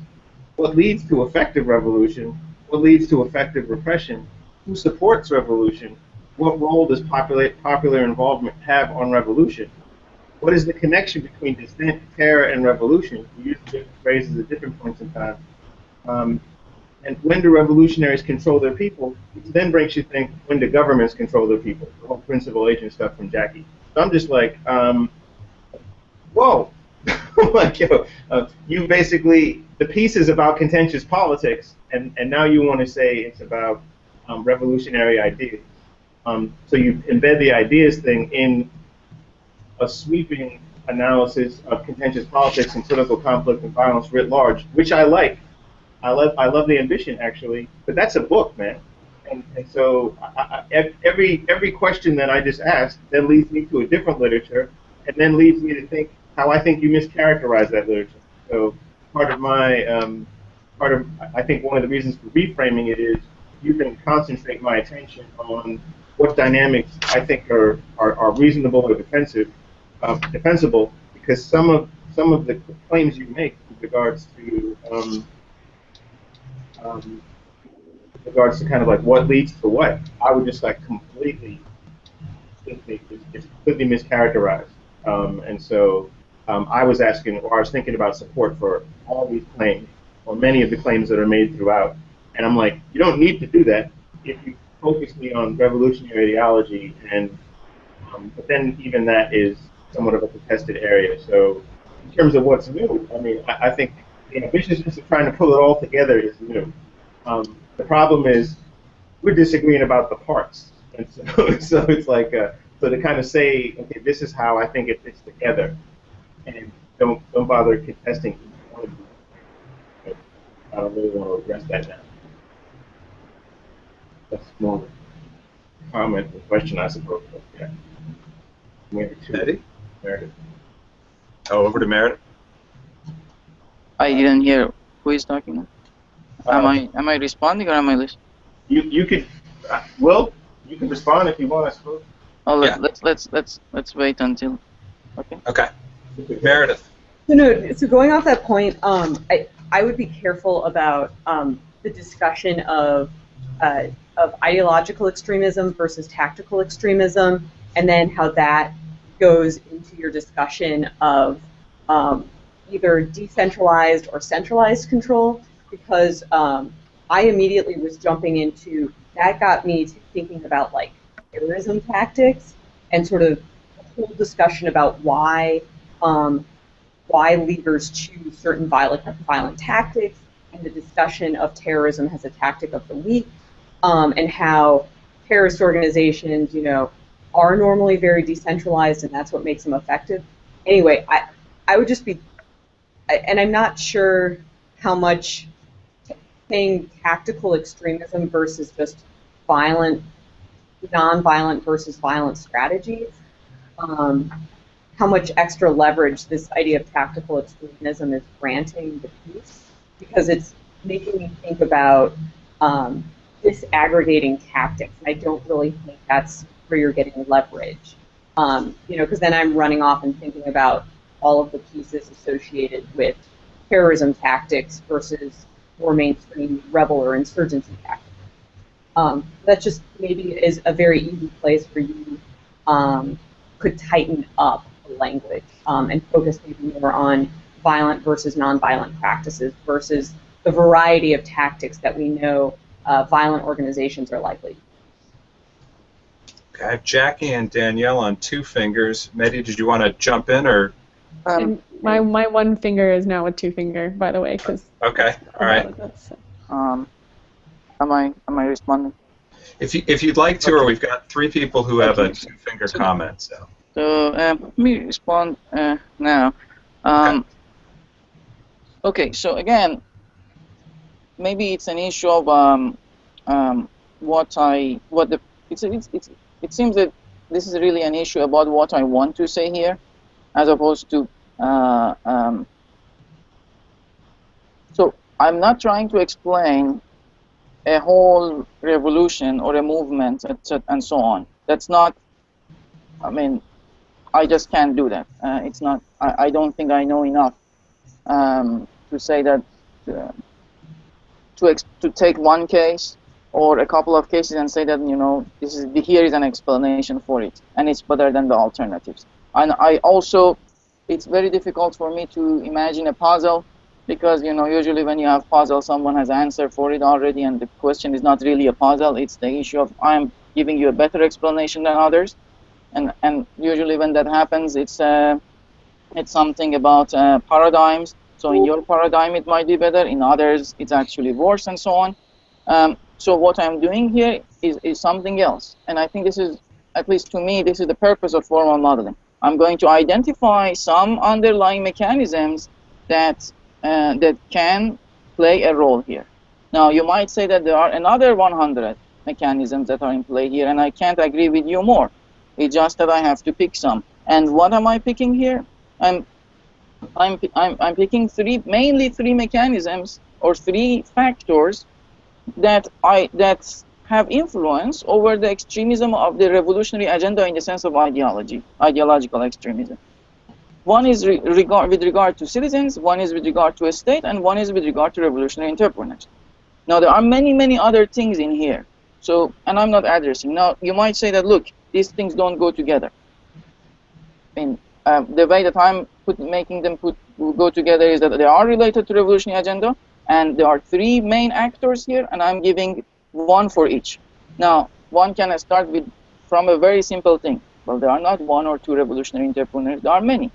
What leads to effective revolution? What leads to effective repression? Who supports revolution? What role does popular involvement have on revolution? What is the connection between dissent, terror, and revolution? We use different phrases at different points in time. And when do revolutionaries control their people? Which then brings you to think, when do governments control their people? The whole principal agent stuff from Jackie. So I'm just like, whoa. Like, you basically, the piece is about contentious politics, and now you want to say it's about revolutionary ideas. So you embed the ideas thing in a sweeping analysis of contentious politics and political conflict and violence writ large, which I like. I love the ambition, actually, but that's a book, man. And so every question that I just asked then leads me to a different literature, and then leads me to think how I think you mischaracterize that literature. So I think one of the reasons for reframing it is you can concentrate my attention on what dynamics I think are reasonable or defensible, because some of the claims you make with regards to kind of like what leads to what, I would just like completely mischaracterized. And so I was thinking about support for all these claims, or many of the claims that are made throughout. And I'm like, you don't need to do that if you focus me on revolutionary ideology, and but then even that is somewhat of a contested area. So in terms of what's new, I mean, I think the ambitiousness of trying to pull it all together is new. The problem is we're disagreeing about the parts, and so it's like so to kind of say, okay, this is how I think it fits together, and don't bother contesting each one of them. I don't really want to address that now. That's more of a comment or question, I suppose. But yeah. Mehdi? Meredith. Oh, over to Meredith. I didn't hear who is talking. Am I responding or am I listening? You could you can respond if you want, I suppose. Oh, Yeah. let's wait until. Okay. Okay. Meredith. So going off that point, I would be careful about the discussion of ideological extremism versus tactical extremism, and then how that goes into your discussion of either decentralized or centralized control, because I immediately was jumping into, that got me thinking about like terrorism tactics and sort of a whole discussion about why why leaders choose certain violent tactics, and the discussion of terrorism as a tactic of the week, and how terrorist organizations, are normally very decentralized, and that's what makes them effective. Anyway, I would just be, and I'm not sure how much saying tactical extremism versus just non-violent versus violent strategies, how much extra leverage this idea of tactical extremism is granting the piece, because it's making me think about disaggregating tactics. And I don't really think that's where you're getting leverage, because then I'm running off and thinking about all of the pieces associated with terrorism tactics versus more mainstream rebel or insurgency tactics. That just maybe is a very easy place where you could tighten up the language and focus maybe more on violent versus nonviolent practices versus the variety of tactics that we know violent organizations are likely. Okay, I have Jackie and Danielle on 2 fingers. Mehdi, did you want to jump in, or? And my 1 finger is now a 2 finger, by the way, because. Okay, all right. Am I responding? If you'd like to, or we've got 3 people who have a 2-finger comment. So let me respond now. Okay, so again, maybe it's an issue of it seems that this is really an issue about what I want to say here, as opposed to so I'm not trying to explain a whole revolution or a movement, etc., and so on. That's not. I mean, I just can't do that. It's not. I don't think I know enough to say that. To take one case or a couple of cases and say that here is an explanation for it, and it's better than the alternatives. And I also, it's very difficult for me to imagine a puzzle, because usually when you have puzzle, someone has answer for it already, and the question is not really a puzzle. It's the issue of I'm giving you a better explanation than others, and usually when that happens, it's something about paradigms. So in your paradigm, it might be better. In others, it's actually worse, and so on. So what I'm doing here is something else. And I think this is, at least to me, this is the purpose of formal modeling. I'm going to identify some underlying mechanisms that can play a role here. Now, you might say that there are another 100 mechanisms that are in play here, and I can't agree with you more. It's just that I have to pick some. And what am I picking here? I'm picking mainly three mechanisms or 3 factors that have influence over the extremism of the revolutionary agenda in the sense of ideological extremism. One is with regard to citizens, one is with regard to a state, and one is with regard to revolutionary entrepreneurs. Now, there are many, many other things in here. So, and I'm not addressing. Now, you might say that, look, these things don't go together. The way that I'm making them go together is that they are related to revolutionary agenda, and there are 3 main actors here, and I'm giving 1 for each. Now, one can start from a very simple thing. Well, there are not 1 or 2 revolutionary entrepreneurs. There are many.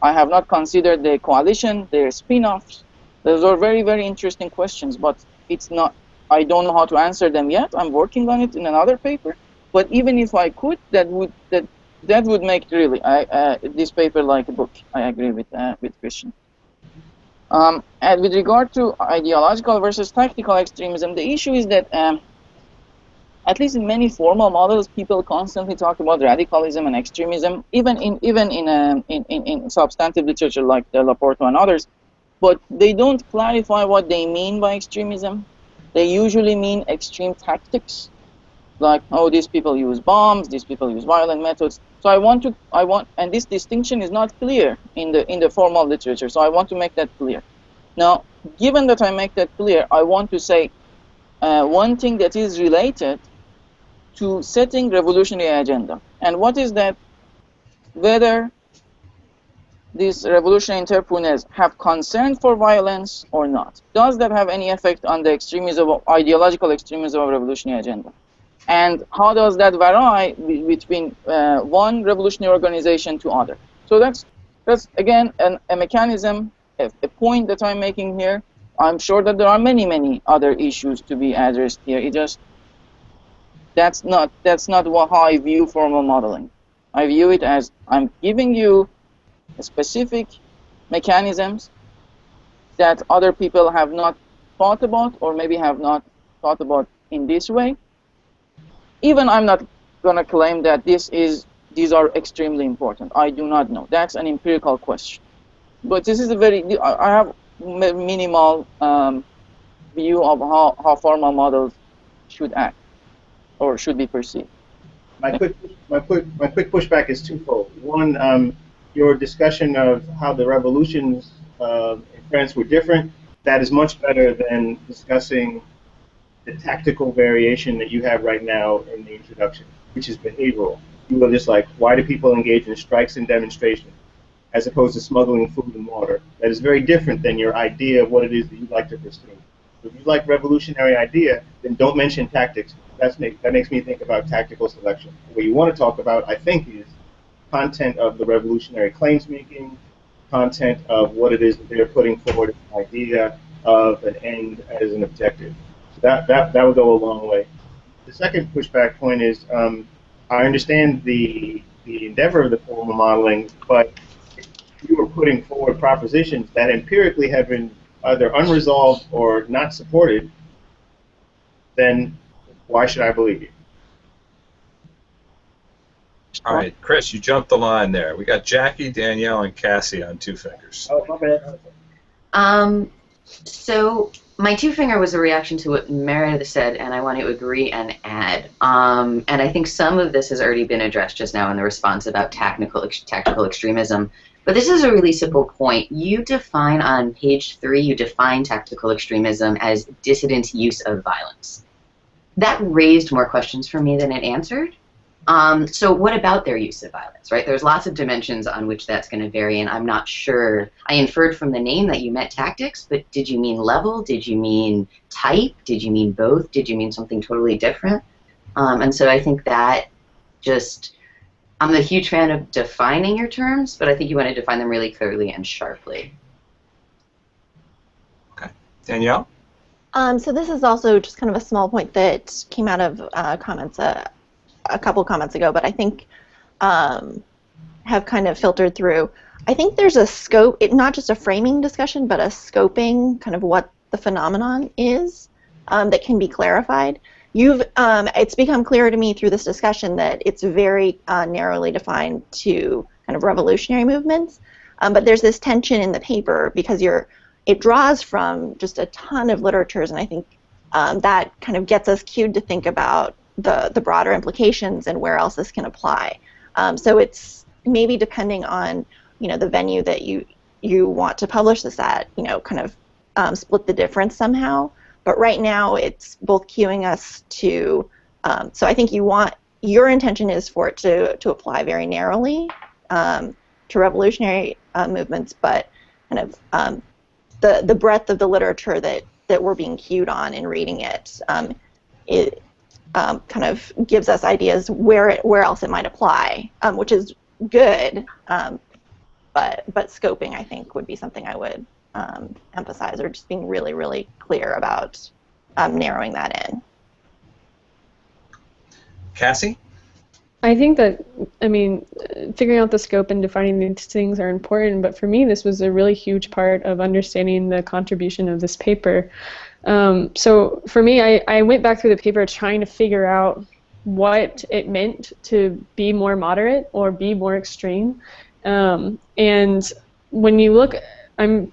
I have not considered the coalition, their spin-offs. Those are very, very interesting questions, but it's not. I don't know how to answer them yet. I'm working on it in another paper. But even if I could, that would make really this paper like a book. I agree with Christian. And with regard to ideological versus tactical extremism, the issue is that at least in many formal models, people constantly talk about radicalism and extremism, even in substantive literature like Laporto and others. But they don't clarify what they mean by extremism. They usually mean extreme tactics, like, oh, these people use bombs, these people use violent methods. So and this distinction is not clear in the formal literature. So I want to make that clear. Now, given that I make that clear, I want to say one thing that is related to setting revolutionary agenda. And what is that? Whether these revolutionary entrepreneurs have concern for violence or not. Does that have any effect on the ideological extremism of revolutionary agenda? And how does that vary between one revolutionary organization to other? So that's That's, again, a mechanism, a point that I'm making here. I'm sure that there are many, many other issues to be addressed here. It just, that's not how I view formal modeling. I view it as I'm giving you specific mechanisms that other people have not thought about, or maybe have not thought about in this way. Even I'm not going to claim that these are extremely important. I do not know. That's an empirical question. But this is I have minimal view of how formal models should act or should be perceived. My quick pushback is twofold. One, your discussion of how the revolutions in France were different, that is much better than discussing the tactical variation that you have right now in the introduction, which is behavioral. You were just like, why do people engage in strikes and demonstrations as opposed to smuggling food and water? That is very different than your idea of what it is that you'd like to pursue. So if you like revolutionary idea, then don't mention tactics. That makes me think about tactical selection. What you want to talk about, I think, is content of the revolutionary claims making, content of what it is that they're putting forward as an idea of an end as an objective. So that would go a long way. The second pushback point is I understand the endeavor of the formal modeling, but if you are putting forward propositions that empirically have been either unresolved or not supported, then why should I believe you? All right, Chris, you jumped the line there. We got Jackie, Danielle, and Cassy on two fingers. Oh, my bad. So my two finger was a reaction to what Meredith said, and I want to agree and add. And I think some of this has already been addressed just now in the response about tactical extremism. But this is a really simple point. You define on page 3, you define tactical extremism as dissident use of violence. That raised more questions for me than it answered. So what about their use of violence, right? There's lots of dimensions on which that's going to vary, and I'm not sure. I inferred from the name that you meant tactics, but did you mean level? Did you mean type? Did you mean both? Did you mean something totally different? And so I think that just, I'm a huge fan of defining your terms, but I think you want to define them really clearly and sharply. Okay. Danielle? So this is also just kind of a small point that came out of comments a couple comments ago, but I think have kind of filtered through. I think there's a scope, not just a framing discussion, but a scoping, kind of what the phenomenon is that can be clarified. It's become clear to me through this discussion that it's very narrowly defined to kind of revolutionary movements, but there's this tension in the paper because it draws from just a ton of literatures, and I think that kind of gets us cued to think about the broader implications and where else this can apply. So it's maybe depending on the venue that you want to publish this at, kind of split the difference somehow. But right now it's both cueing us to. So I think your intention is for it to apply very narrowly to revolutionary movements, but kind of the breadth of the literature that we're being cued on in reading it. It kind of gives us ideas where else it might apply, which is good, but scoping, I think, would be something I would emphasize, or just being really, really clear about narrowing that in. Cassy? I think that, figuring out the scope and defining these things are important, but for me this was a really huge part of understanding the contribution of this paper. So for me, I went back through the paper trying to figure out what it meant to be more moderate or be more extreme. And when you look, I'm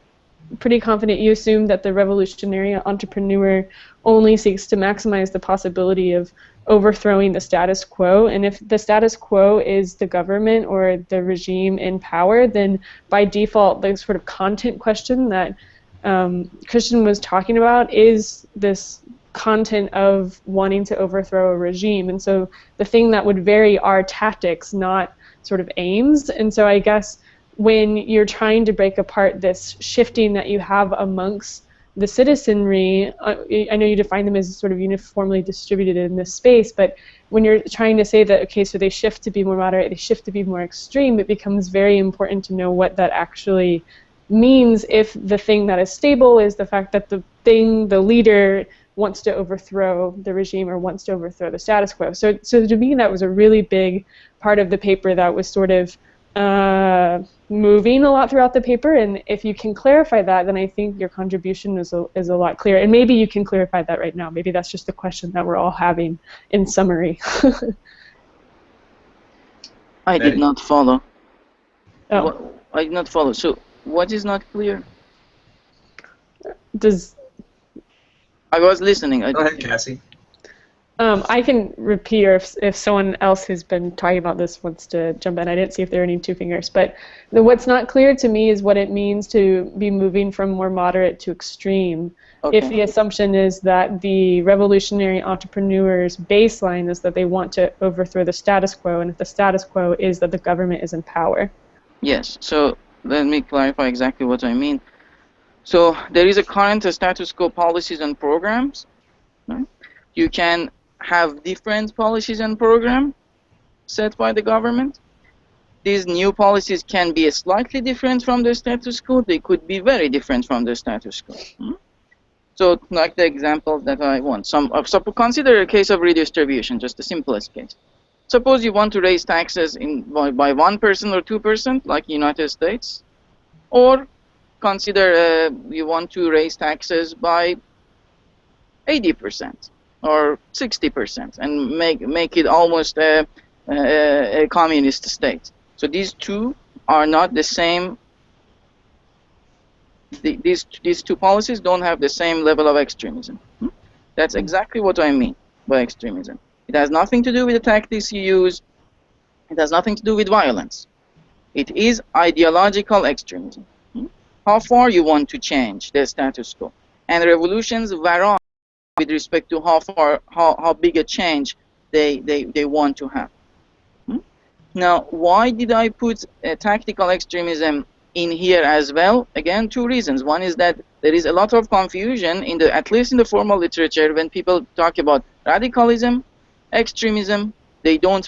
pretty confident you assume that the revolutionary entrepreneur only seeks to maximize the possibility of overthrowing the status quo. And if the status quo is the government or the regime in power, then by default the sort of content question that Christian was talking about is this content of wanting to overthrow a regime. And so the thing that would vary are tactics, not sort of aims. And so I guess when you're trying to break apart this shifting that you have amongst the citizenry, I know you define them as sort of uniformly distributed in this space, but when you're trying to say that, okay, so they shift to be more moderate, they shift to be more extreme, it becomes very important to know what that actually means if the thing that is stable is the fact that the leader wants to overthrow the regime or wants to overthrow the status quo. So to me, that was a really big part of the paper that was sort of moving a lot throughout the paper, and if you can clarify that, then I think your contribution is a lot clearer. And maybe you can clarify that right now. Maybe that's just the question that we're all having in summary. I did not follow. Oh. I did not follow. So what is not clear? I was listening. Go ahead, Cassy. I can repeat, or if someone else who's been talking about this wants to jump in. I didn't see if there were any two fingers. But what's not clear to me is what it means to be moving from more moderate to extreme. Okay. If the assumption is that the revolutionary entrepreneurs' baseline is that they want to overthrow the status quo, and if the status quo is that the government is in power. Yes. So let me clarify exactly what I mean. So there is a current status quo policies and programs. Right? You can have different policies and programs set by the government. These new policies can be slightly different from the status quo. They could be very different from the status quo. So, like the example that I want, consider a case of redistribution, just the simplest case. Suppose you want to raise taxes by 1% or 2%, like United States, or consider you want to raise taxes by 80%. Or 60%, and make it almost a communist state. So these two are not the same. These two policies don't have the same level of extremism. That's exactly what I mean by extremism. It has nothing to do with the tactics you use. It has nothing to do with violence. It is ideological extremism. How far you want to change the status quo, and revolutions vary with respect to how big a change they want to have. Now, why did I put tactical extremism in here as well? Again, two reasons. One is that there is a lot of confusion at least in the formal literature when people talk about radicalism, extremism. They don't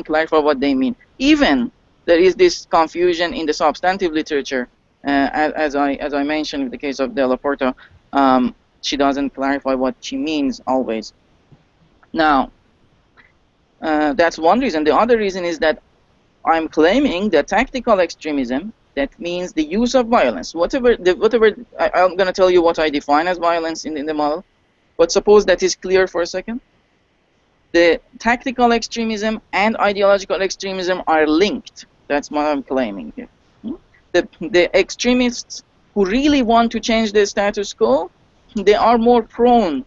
clarify what they mean. Even there is this confusion in the substantive literature, as I mentioned in the case of Della Porta. She doesn't clarify what she means always. Now, that's one reason. The other reason is that I'm claiming that tactical extremism, that means the use of violence. I'm going to tell you what I define as violence in the model, but suppose that is clear for a second. The tactical extremism and ideological extremism are linked. That's what I'm claiming here. The extremists who really want to change the status quo, they are more prone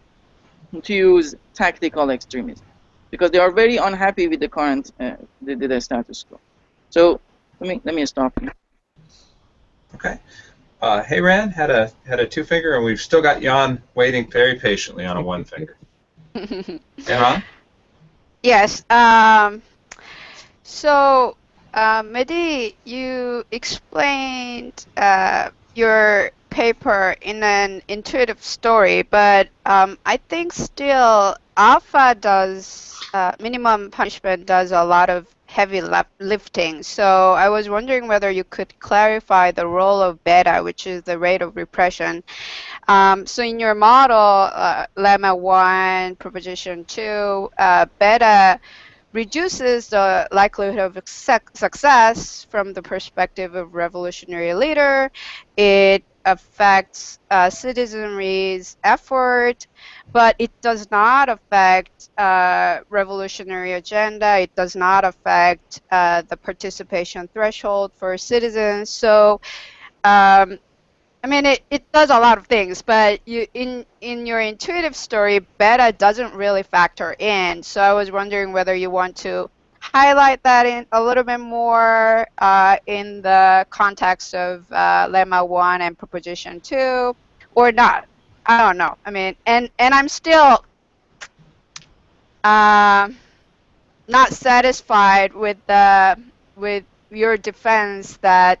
to use tactical extremism because they are very unhappy with the current the status quo. So let me stop here. Okay. Hyeran had a two finger, and we've still got Jan waiting very patiently on a one finger. Jan? Yes. So, Mehdi, you explained your paper in an intuitive story, but I think still alpha does, minimum punishment does a lot of heavy lifting. So I was wondering whether you could clarify the role of beta, which is the rate of repression. So in your model, lemma 1, proposition 2, beta reduces the likelihood of success from the perspective of revolutionary leader. It affects citizenry's effort, but it does not affect revolutionary agenda. It does not affect the participation threshold for citizens. So I mean, it does a lot of things, but in your intuitive story, beta doesn't really factor in. So I was wondering whether you want to highlight that in a little bit more in the context of lemma 1 and proposition 2, or not. I don't know. I mean, and I'm still not satisfied with your defense that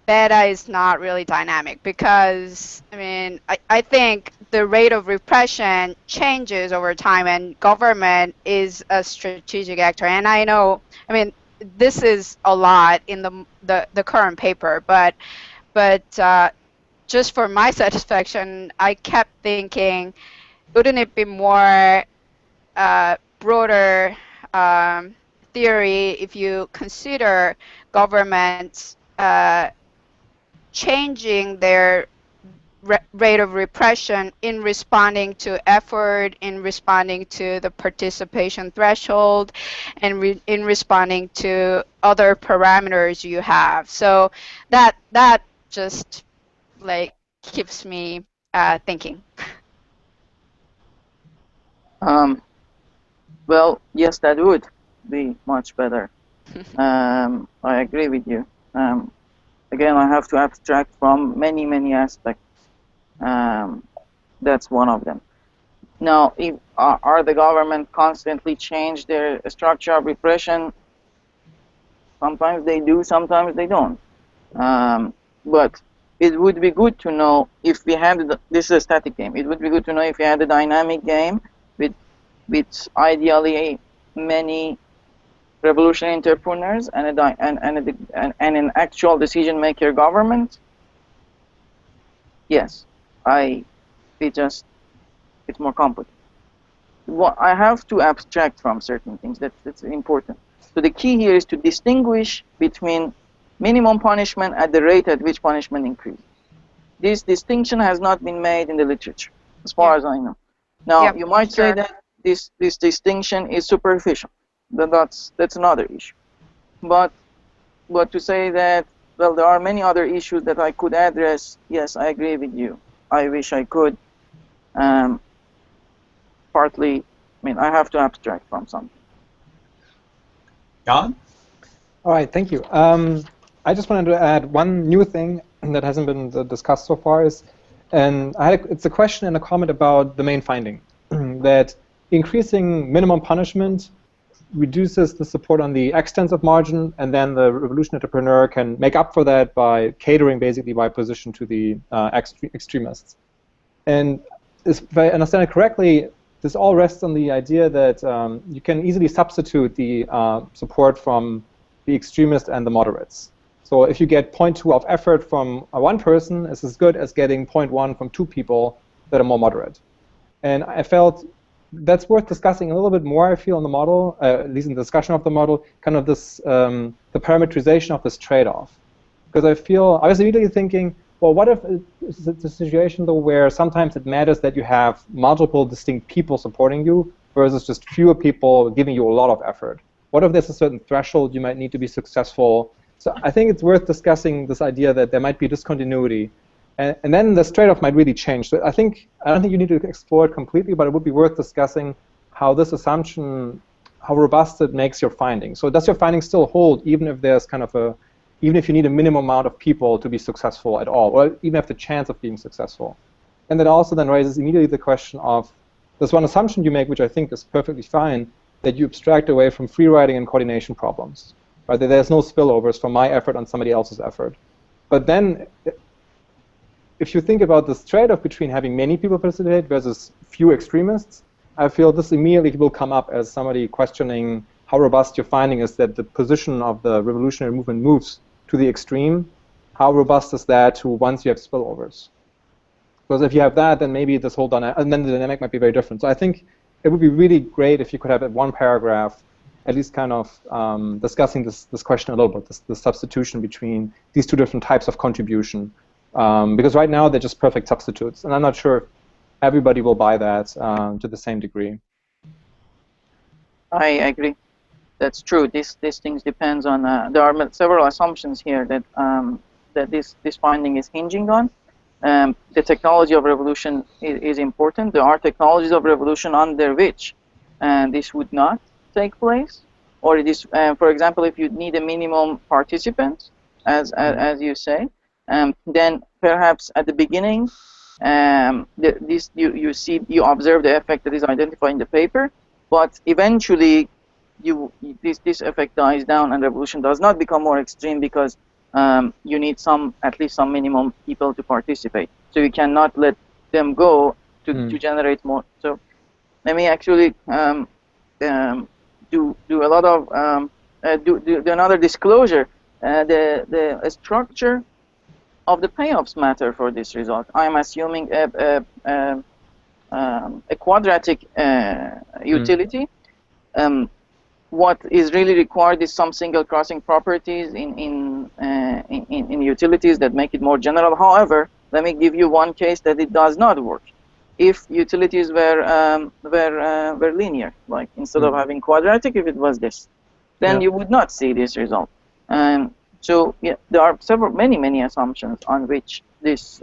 beta is not really dynamic because, I mean, I think the rate of repression changes over time, and government is a strategic actor. And I know, I mean, this is a lot in the current paper, but just for my satisfaction, I kept thinking, wouldn't it be more broader theory if you consider governments changing their rate of repression in responding to effort, in responding to the participation threshold, and in responding to other parameters you have. So that just like keeps me thinking. Well, yes, that would be much better. I agree with you. Again, I have to abstract from many aspects. That's one of them. Now, if, are the government constantly change their structure of repression? Sometimes they do, sometimes they don't. But it would be good to know if we had, this is a static game, it would be good to know if we had a dynamic game with ideally many revolutionary entrepreneurs and an actual decision maker government. Yes, it's more complicated. I have to abstract from certain things. That's important. So the key here is to distinguish between minimum punishment at the rate at which punishment increases. This distinction has not been made in the literature, as far as I know. Now, you might say that this distinction is superficial. That's another issue. But to say that, well, there are many other issues that I could address, yes, I agree with you. I wish I could. Partly, I mean, I have to abstract from something. Jan? All right, thank you. I just wanted to add one new thing that hasn't been discussed so far it's a question and a comment about the main finding, that increasing minimum punishment reduces the support on the extensive margin, and then the revolution entrepreneur can make up for that by catering basically by position to the extremists. And if I understand it correctly, this all rests on the idea that you can easily substitute the support from the extremists and the moderates. So if you get 0.2 of effort from one person, it's as good as getting 0.1 from two people that are more moderate. And I felt that's worth discussing a little bit more, I feel, in the model, at least in the discussion of the model, kind of this, the parameterization of this trade-off. Because I was immediately thinking, well, what if it's a situation, though, where sometimes it matters that you have multiple distinct people supporting you versus just fewer people giving you a lot of effort? What if there's a certain threshold you might need to be successful? So I think it's worth discussing this idea that there might be discontinuity. And then this trade-off might really change. So I don't think you need to explore it completely, but it would be worth discussing how this assumption, how robust it makes your finding. So does your finding still hold, even if there's kind of even if you need a minimum amount of people to be successful at all, or even have the chance of being successful? And that also then raises immediately the question of, there's one assumption you make, which I think is perfectly fine, that you abstract away from free riding and coordination problems. Right? That there's no spillovers from my effort on somebody else's effort. But then, if you think about this trade-off between having many people participate versus few extremists, I feel this immediately will come up as somebody questioning how robust your finding is that the position of the revolutionary movement moves to the extreme. How robust is that to once you have spillovers? Because if you have that, then maybe this whole dynamic, and then the dynamic might be very different. So I think it would be really great if you could have in one paragraph at least kind of discussing this question a little bit, the substitution between these two different types of contribution. Because right now they're just perfect substitutes, and I'm not sure if everybody will buy that to the same degree. I agree. That's true. These things depends on. There are several assumptions here that that this finding is hinging on. The technology of revolution is important. There are technologies of revolution under which this would not take place, or it is, for example, if you need a minimum participant, as you say. Then perhaps at the beginning, you observe the effect that is identified in the paper, but eventually this effect dies down and revolution does not become more extreme because you need at least some minimum people to participate. So you cannot let them go to generate more. So let me actually do a lot of do another disclosure. The structure of the payoffs matter for this result. I am assuming a quadratic utility. What is really required is some single crossing properties in utilities that make it more general. However, let me give you one case that it does not work. If utilities were linear, like instead of having quadratic, if it was this, then you would not see this result. So yeah, there are many assumptions on which this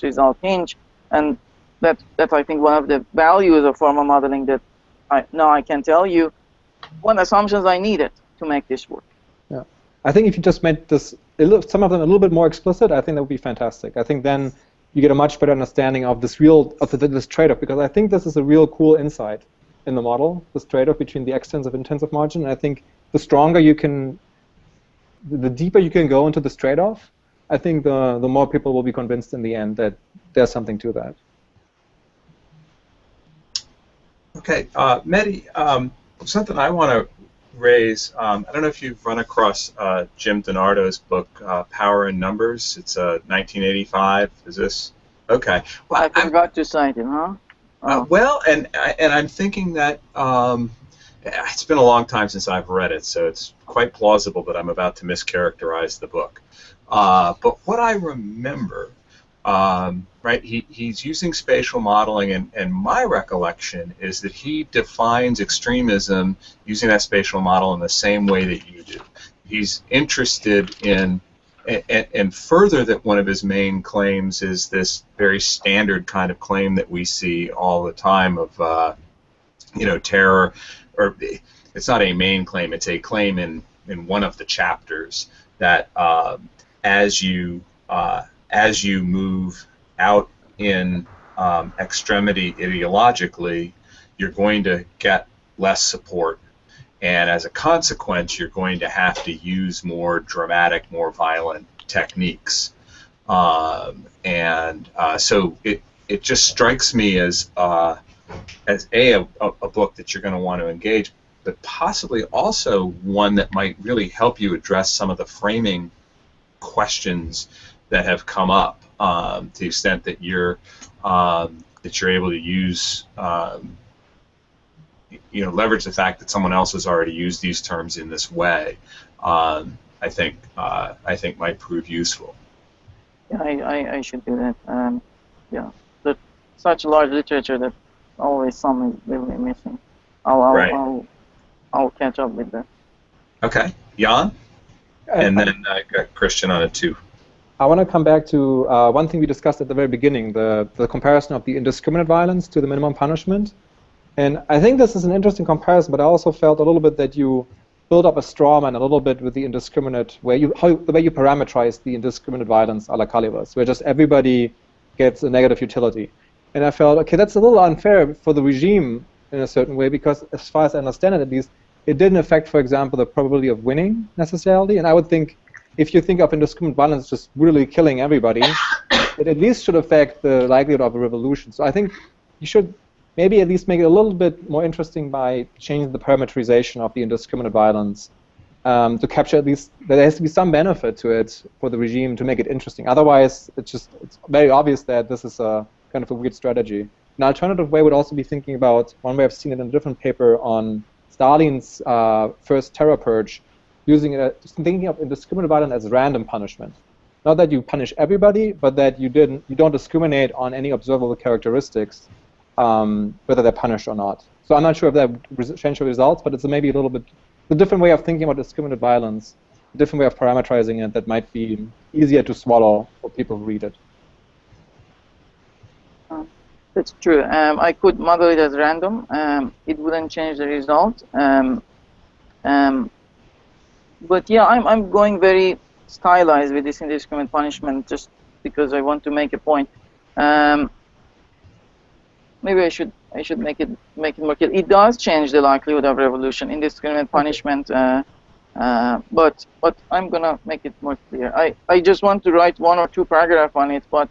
result hinge, and that I think one of the values of formal modeling that I can tell you what assumptions I needed to make this work. Yeah, I think if you just made this some of them a little bit more explicit, I think that would be fantastic. I think then you get a much better understanding of this this trade-off, because I think this is a real cool insight in the model, this trade-off between the extensive and intensive margin. And I think the stronger you can, the deeper you can go into this trade-off, I think the more people will be convinced in the end that there's something to that. Okay, Mehdi, something I want to raise, I don't know if you've run across Jim DiNardo's book, Power in Numbers. It's 1985. Is this? Okay. Well, I forgot to cite him, huh? Oh. Well, and I'm thinking that it's been a long time since I've read it, so it's quite plausible that I'm about to mischaracterize the book. But what I remember, right, he's using spatial modeling, and my recollection is that he defines extremism using that spatial model in the same way that you do. He's interested in, and further, that one of his main claims is this very standard kind of claim that we see all the time of, terror, or it's not a main claim, it's a claim in one of the chapters that as you move out in extremity ideologically, you're going to get less support, and as a consequence, you're going to have to use more dramatic, more violent techniques. So it just strikes me as a book that you're going to want to engage, but possibly also one that might really help you address some of the framing questions that have come up, to the extent that you're able to use, leverage the fact that someone else has already used these terms in this way. I think might prove useful. Yeah, I should do that. But such large literature that always some is really missing. I'll catch up with that. Okay, Jan, and then I got Christian on it too. I want to come back to one thing we discussed at the very beginning, the comparison of the indiscriminate violence to the minimum punishment. And I think this is an interesting comparison, but I also felt a little bit that you build up a straw man a little bit with the indiscriminate, the way you parameterize the indiscriminate violence a la Calibus, where just everybody gets a negative utility. And I felt, okay, that's a little unfair for the regime in a certain way, because as far as I understand it, at least, it didn't affect, for example, the probability of winning necessarily. And I would think, if you think of indiscriminate violence just really killing everybody, it at least should affect the likelihood of a revolution. So I think you should maybe at least make it a little bit more interesting by changing the parameterization of the indiscriminate violence to capture at least, there has to be some benefit to it for the regime to make it interesting. Otherwise, it's very obvious that this is a kind of a weird strategy. An alternative way would also be thinking about, one way I've seen it in a different paper on Stalin's first terror purge, using it, thinking of indiscriminate violence as random punishment. Not that you punish everybody, but that you don't discriminate on any observable characteristics, whether they're punished or not. So I'm not sure if that would change the results, but it's maybe a little bit a different way of thinking about discriminate violence, a different way of parameterizing it that might be easier to swallow for people who read it. That's true. I could model it as random. It wouldn't change the result. But yeah, I'm going very stylized with this indiscriminate punishment just because I want to make a point. Maybe I should make it more clear. It does change the likelihood of revolution. Indiscriminate punishment But I'm gonna make it more clear. I just want to write 1 or 2 paragraphs on it, but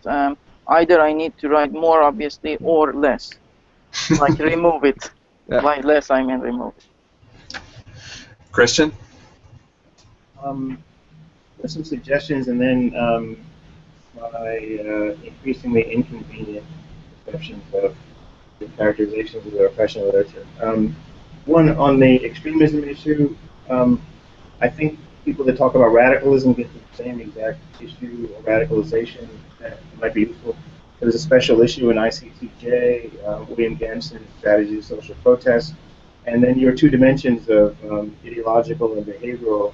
either I need to write more, obviously, or less. Like remove it. Yeah. By less, I mean remove it. Christian? There's some suggestions, and then my increasingly inconvenient perceptions of the characterizations of the repression literature. One, on the extremism issue, I think people that talk about radicalism get to the same exact issue or radicalization that might be useful. There's a special issue in ICTJ, William Gamson's Strategy of Social Protest, and then your 2 dimensions of ideological and behavioral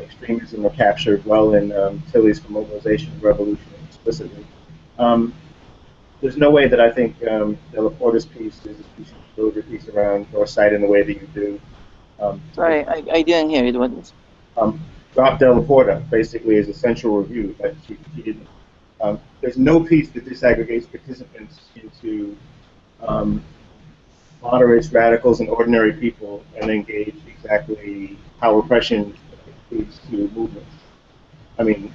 extremism are captured well in Tilley's For Mobilization and Revolution explicitly. There's no way that I think Della Porta's piece is a piece of build your piece around North Side in the way that you do. Sorry, I didn't hear it. What is? Drop Della Porta basically is a central review that she didn't. There's no piece that disaggregates participants into moderates, radicals, and ordinary people and engage exactly how repression leads to movements. I mean,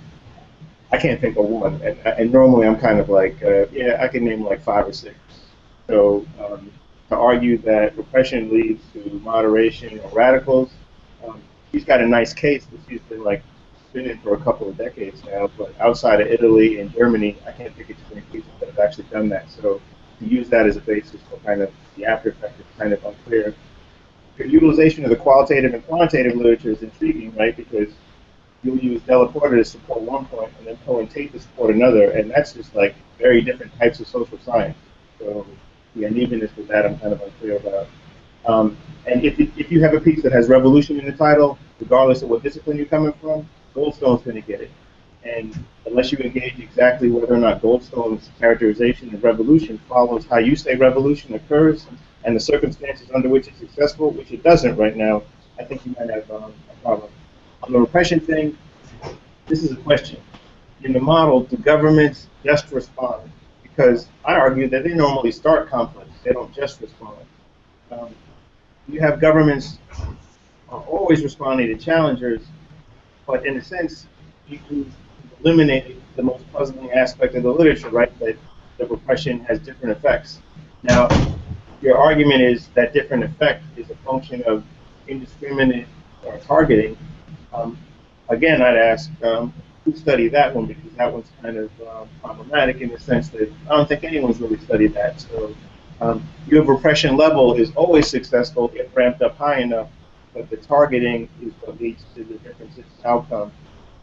I can't think of one, and normally I'm kind of like, yeah, I can name like 5 or 6. So to argue that repression leads to moderation or radicals, she's got a nice case that she's been like spinning for a couple of decades now, but outside of Italy and Germany, I can't think of too many people that have actually done that. So to use that as a basis for kind of the after effect is kind of unclear. Your utilization of the qualitative and quantitative literature is intriguing, right? Because you'll use Della Porta to support one point and then Cohen Tate to support another, and that's just like very different types of social science. So the unevenness with that I'm kind of unclear about. And if you have a piece that has revolution in the title, regardless of what discipline you're coming from, Goldstone's going to get it. And unless you engage exactly whether or not Goldstone's characterization of revolution follows how you say revolution occurs and the circumstances under which it's successful, which it doesn't right now, I think you might have a problem. On the repression thing, this is a question. In the model, do governments just respond? Because I argue that they normally start conflicts. They don't just respond. You have governments are always responding to challengers, but in a sense, you eliminate the most puzzling aspect of the literature, right? That repression has different effects. Now, your argument is that different effect is a function of indiscriminate targeting. Again, I'd ask who studied that one, because that one's kind of problematic in the sense that I don't think anyone's really studied that. So your repression level is always successful if ramped up high enough, but the targeting is what leads to the differences in outcome.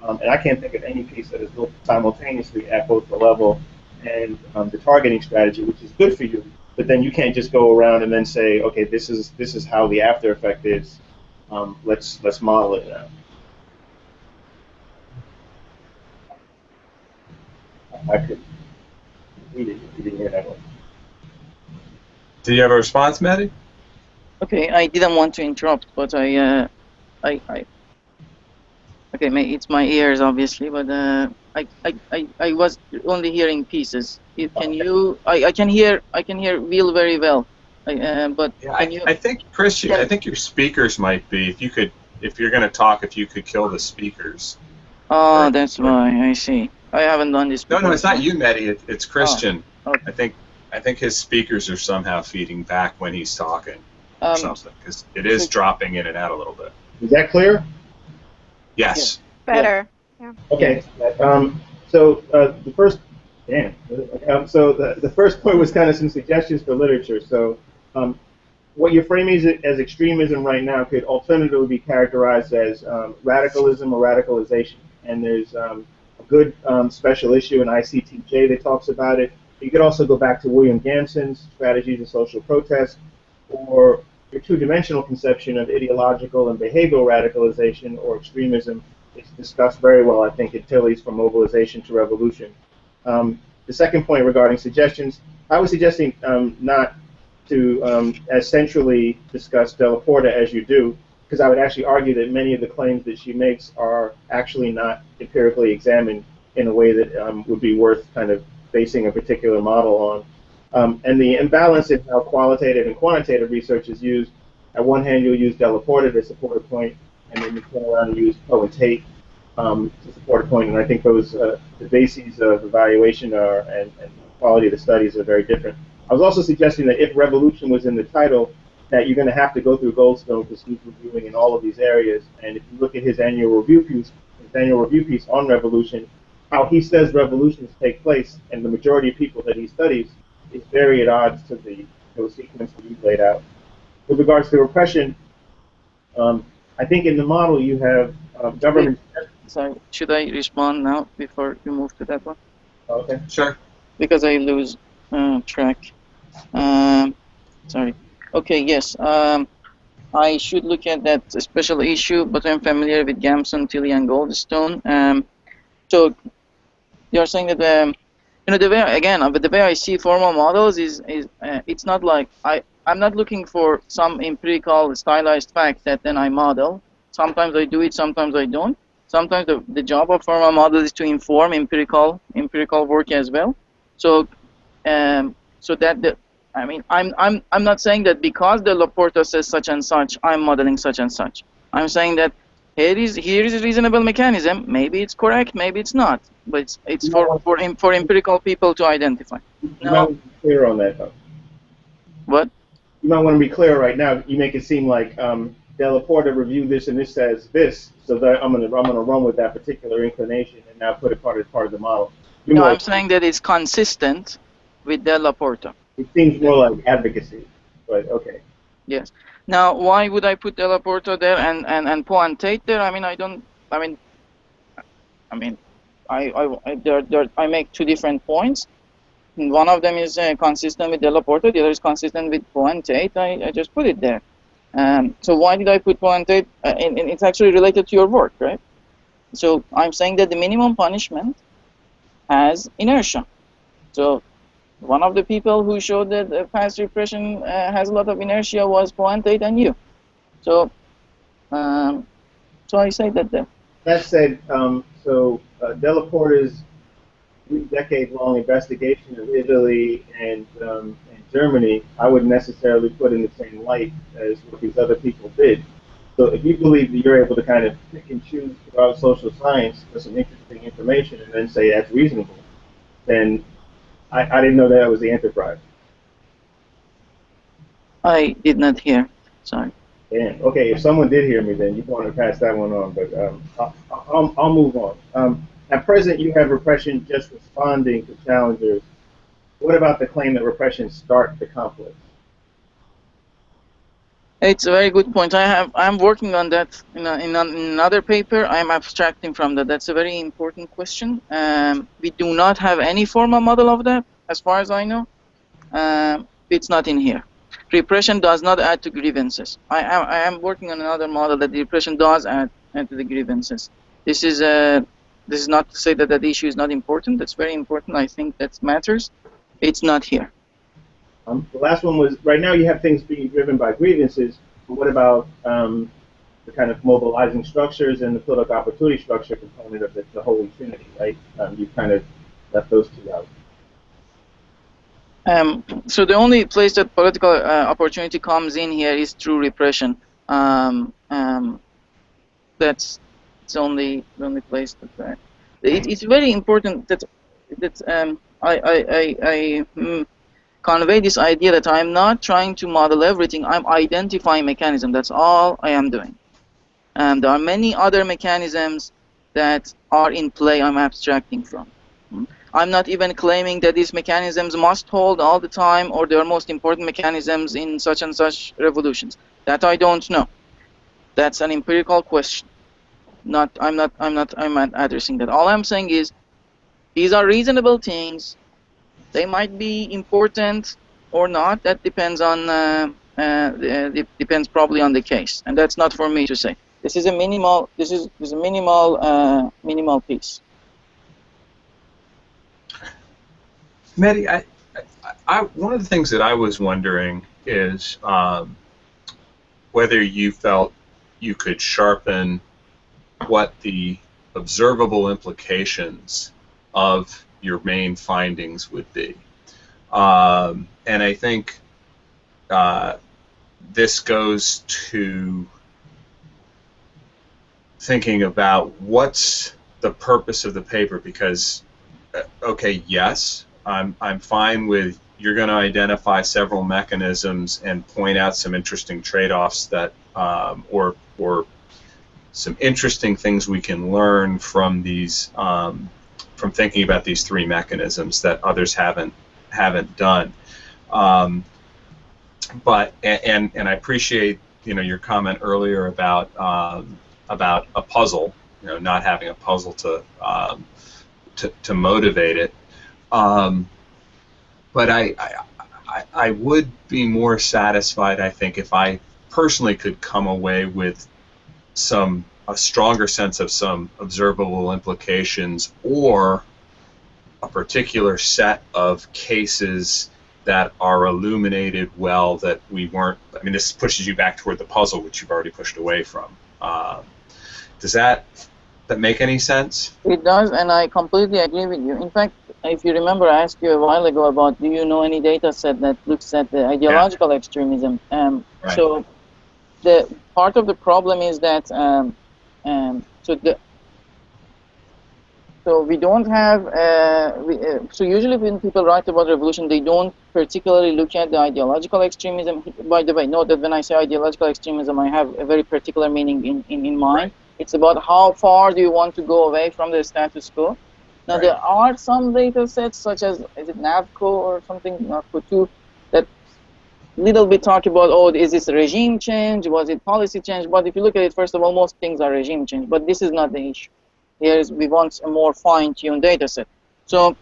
And I can't think of any piece that is built simultaneously at both the level and the targeting strategy, which is good for you. But then you can't just go around and then say, okay, this is how the after effect is. Let's model it now. I could read it if you didn't hear that one. Do you have a response, Mehdi? Okay, I didn't want to interrupt, but okay, it's my ears obviously, but I was only hearing pieces. Can you? I can hear Will very well, but yeah, can you? I think Christian, I think your speakers might be. If you're going to talk, if you could kill the speakers. Oh, that's why. I see. I haven't done this before. No, it's not you, Mehdi. It's Christian. Oh, okay. I think his speakers are somehow feeding back when he's talking or something, because it is dropping in and out a little bit. Is that clear? Yes. Yeah. Better. Yeah. Okay. So the first, so the first point was kind of some suggestions for literature. So what you're framing as extremism right now could alternatively be characterized as radicalism or radicalization. And there's a good special issue in ICTJ that talks about it. You could also go back to William Gamson's Strategies of Social Protest, or your two-dimensional conception of ideological and behavioral radicalization or extremism. It's discussed very well, I think, in Tilley's From Mobilization to Revolution. The second point regarding suggestions, I was suggesting not to as centrally discuss Della Porta as you do, because I would actually argue that many of the claims that she makes are actually not empirically examined in a way that would be worth kind of basing a particular model on. And the imbalance in how qualitative and quantitative research is used, at one hand you'll use Della Porta to support a point, and then you turn around and use Poe and Tate to support a point. And I think those the bases of evaluation and quality of the studies are very different. I was also suggesting that if revolution was in the title, that you're going to have to go through Goldstone because he's reviewing in all of these areas. And if you look at his annual review piece on revolution, how he says revolutions take place, and the majority of people that he studies is very at odds to those sequences that you've laid out. With regards to repression, I think in the model you have government. Sorry, should I respond now before you move to that one? Okay. Sure. Because I lose track. Sorry. Okay, yes. I should look at that special issue, but I'm familiar with Gamson, Tilly, and Goldstone. So you're saying that the way I see formal models is it's not like I'm not looking for some empirical stylized fact that then I model. Sometimes I do it, sometimes I don't. Sometimes the job of formal model is to inform empirical work as well. So I'm not saying that because the Laporta says such and such, I'm modeling such and such. I'm saying that here is a reasonable mechanism. Maybe it's correct, maybe it's not. But it's for empirical people to identify. You might want to be clear on that, though. What? You might want to be clear right now. You make it seem like Della Porta reviewed this and this says this, so that I'm gonna run with that particular inclination and now put it part of the model. No, I'm saying that it's consistent with Della Porta. It seems more like advocacy, but okay. Yes. Now, why would I put Della Porta there and Poe and Tate there? I make two different points. One of them is consistent with Della Porta, the other is consistent with Poe and Tate. I just put it there. So why did I put Poe and Tate? And it's actually related to your work, right? So I'm saying that the minimum punishment has inertia. So one of the people who showed that past repression has a lot of inertia was Poe and Tate and you. So I say that there. That said, Della Porta's 3-decade-long investigation of Italy and Germany, I wouldn't necessarily put in the same light as what these other people did. So if you believe that you're able to kind of pick and choose throughout social science for some interesting information and then say that's reasonable, then I didn't know that was the enterprise. I did not hear. Sorry. Damn. Okay, if someone did hear me, then you want to pass that one on. But I'll move on. At present, you have repression just responding to challengers. What about the claim that repression starts the conflict? It's a very good point. I'm working on that in another paper. I'm abstracting from that. That's a very important question. We do not have any formal model of that, as far as I know. It's not in here. Repression does not add to grievances. I am working on another model that repression does add to the grievances. This is not to say that that issue is not important. That's very important. I think that matters. It's not here. The last one was, right now you have things being driven by grievances, but what about the kind of mobilizing structures and the political opportunity structure component of the Holy Trinity, right? You've kind of left those two out. So the only place that political opportunity comes in here is through repression. That's the only place that it's very important that I convey this idea that I'm not trying to model everything. I'm identifying mechanism. That's all I am doing. There are many other mechanisms that are in play I'm abstracting from. I'm not even claiming that these mechanisms must hold all the time or they are most important mechanisms in such and such revolutions. That I don't know. That's an empirical question. I'm not addressing that. All I'm saying is these are reasonable things. They might be important or not. That depends on depends probably on the case, and that's not for me to say. This is a minimal. This is a minimal piece. Mehdi, one of the things that I was wondering is whether you felt you could sharpen what the observable implications of your main findings would be. And I think this goes to thinking about what's the purpose of the paper, because okay, yes, I'm fine with you're going to identify several mechanisms and point out some interesting trade-offs that or some interesting things we can learn from these from thinking about these three mechanisms that others haven't done. But I appreciate your comment earlier about a puzzle, not having a puzzle to motivate it. But I would be more satisfied, I think, if I personally could come away with a stronger sense of some observable implications, or a particular set of cases that are illuminated well that we weren't. I mean, this pushes you back toward the puzzle, which you've already pushed away from. Does that make any sense? It does, and I completely agree with you. In fact, if you remember, I asked you a while ago about, do you know any data set that looks at the ideological extremism? Right. So the part of the problem is that so we don't have so usually when people write about revolution, they don't particularly look at the ideological extremism. By the way, note that when I say ideological extremism, I have a very particular meaning in mind. Right. It's about how far do you want to go away from the status quo. Now, there are some data sets, such as, is it NAVCO or something, NAVCO2, that little bit talk about, oh, is this a regime change, was it policy change? But if you look at it, first of all, most things are regime change, but this is not the issue. We want a more fine-tuned data set. So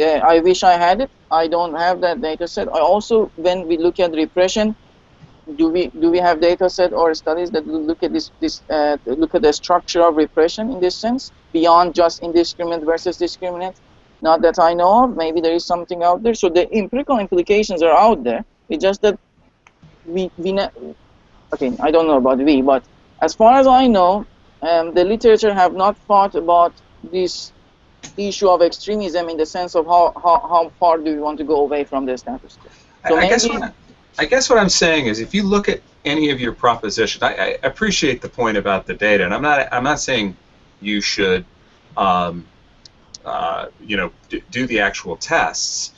I wish I had it. I don't have that data set. I also, when we look at repression, do we have data set or studies that look at look at the structure of repression in this sense, beyond just indiscriminate versus discriminate? Not that I know of. Maybe there is something out there. So the empirical implications are out there. It's just that okay, I don't know about we, but as far as I know, the literature have not thought about this issue of extremism in the sense of how far do we want to go away from the status quo. So I guess what I'm saying is, if you look at any of your propositions, I appreciate the point about the data, and I'm not saying you should do the actual tests.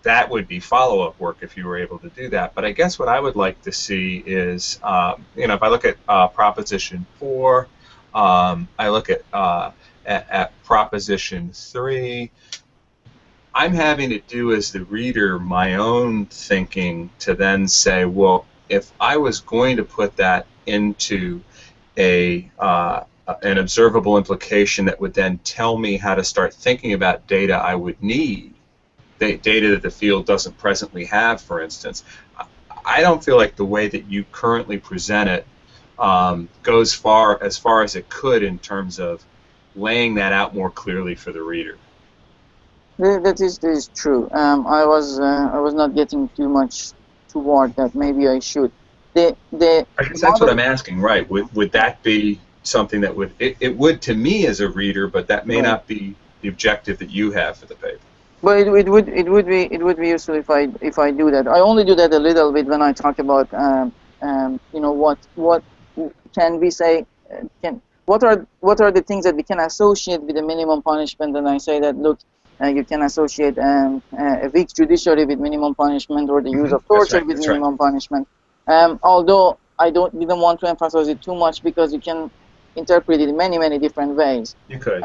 That would be follow-up work if you were able to do that. But I guess what I would like to see is, if I look at Proposition 4, I look at Proposition 3, I'm having to do as the reader my own thinking to then say, well, if I was going to put that into an observable implication that would then tell me how to start thinking about data I would need, data that the field doesn't presently have, for instance, I don't feel like the way that you currently present it goes as far as it could in terms of laying that out more clearly for the reader. That is true. I was not getting too much toward that. Maybe I should. I guess that's what I'm asking, right? Would that be something that it would to me as a reader, but that may not be the objective that you have for the paper. But it would be useful if I do that. I only do that a little bit when I talk about what can we say what are the things that we can associate with the minimum punishment, and I say that, look, you can associate a weak judiciary with minimum punishment, or the use of torture with minimum punishment. Although I didn't want to emphasize it too much, because you can interpret it in many different ways. You could.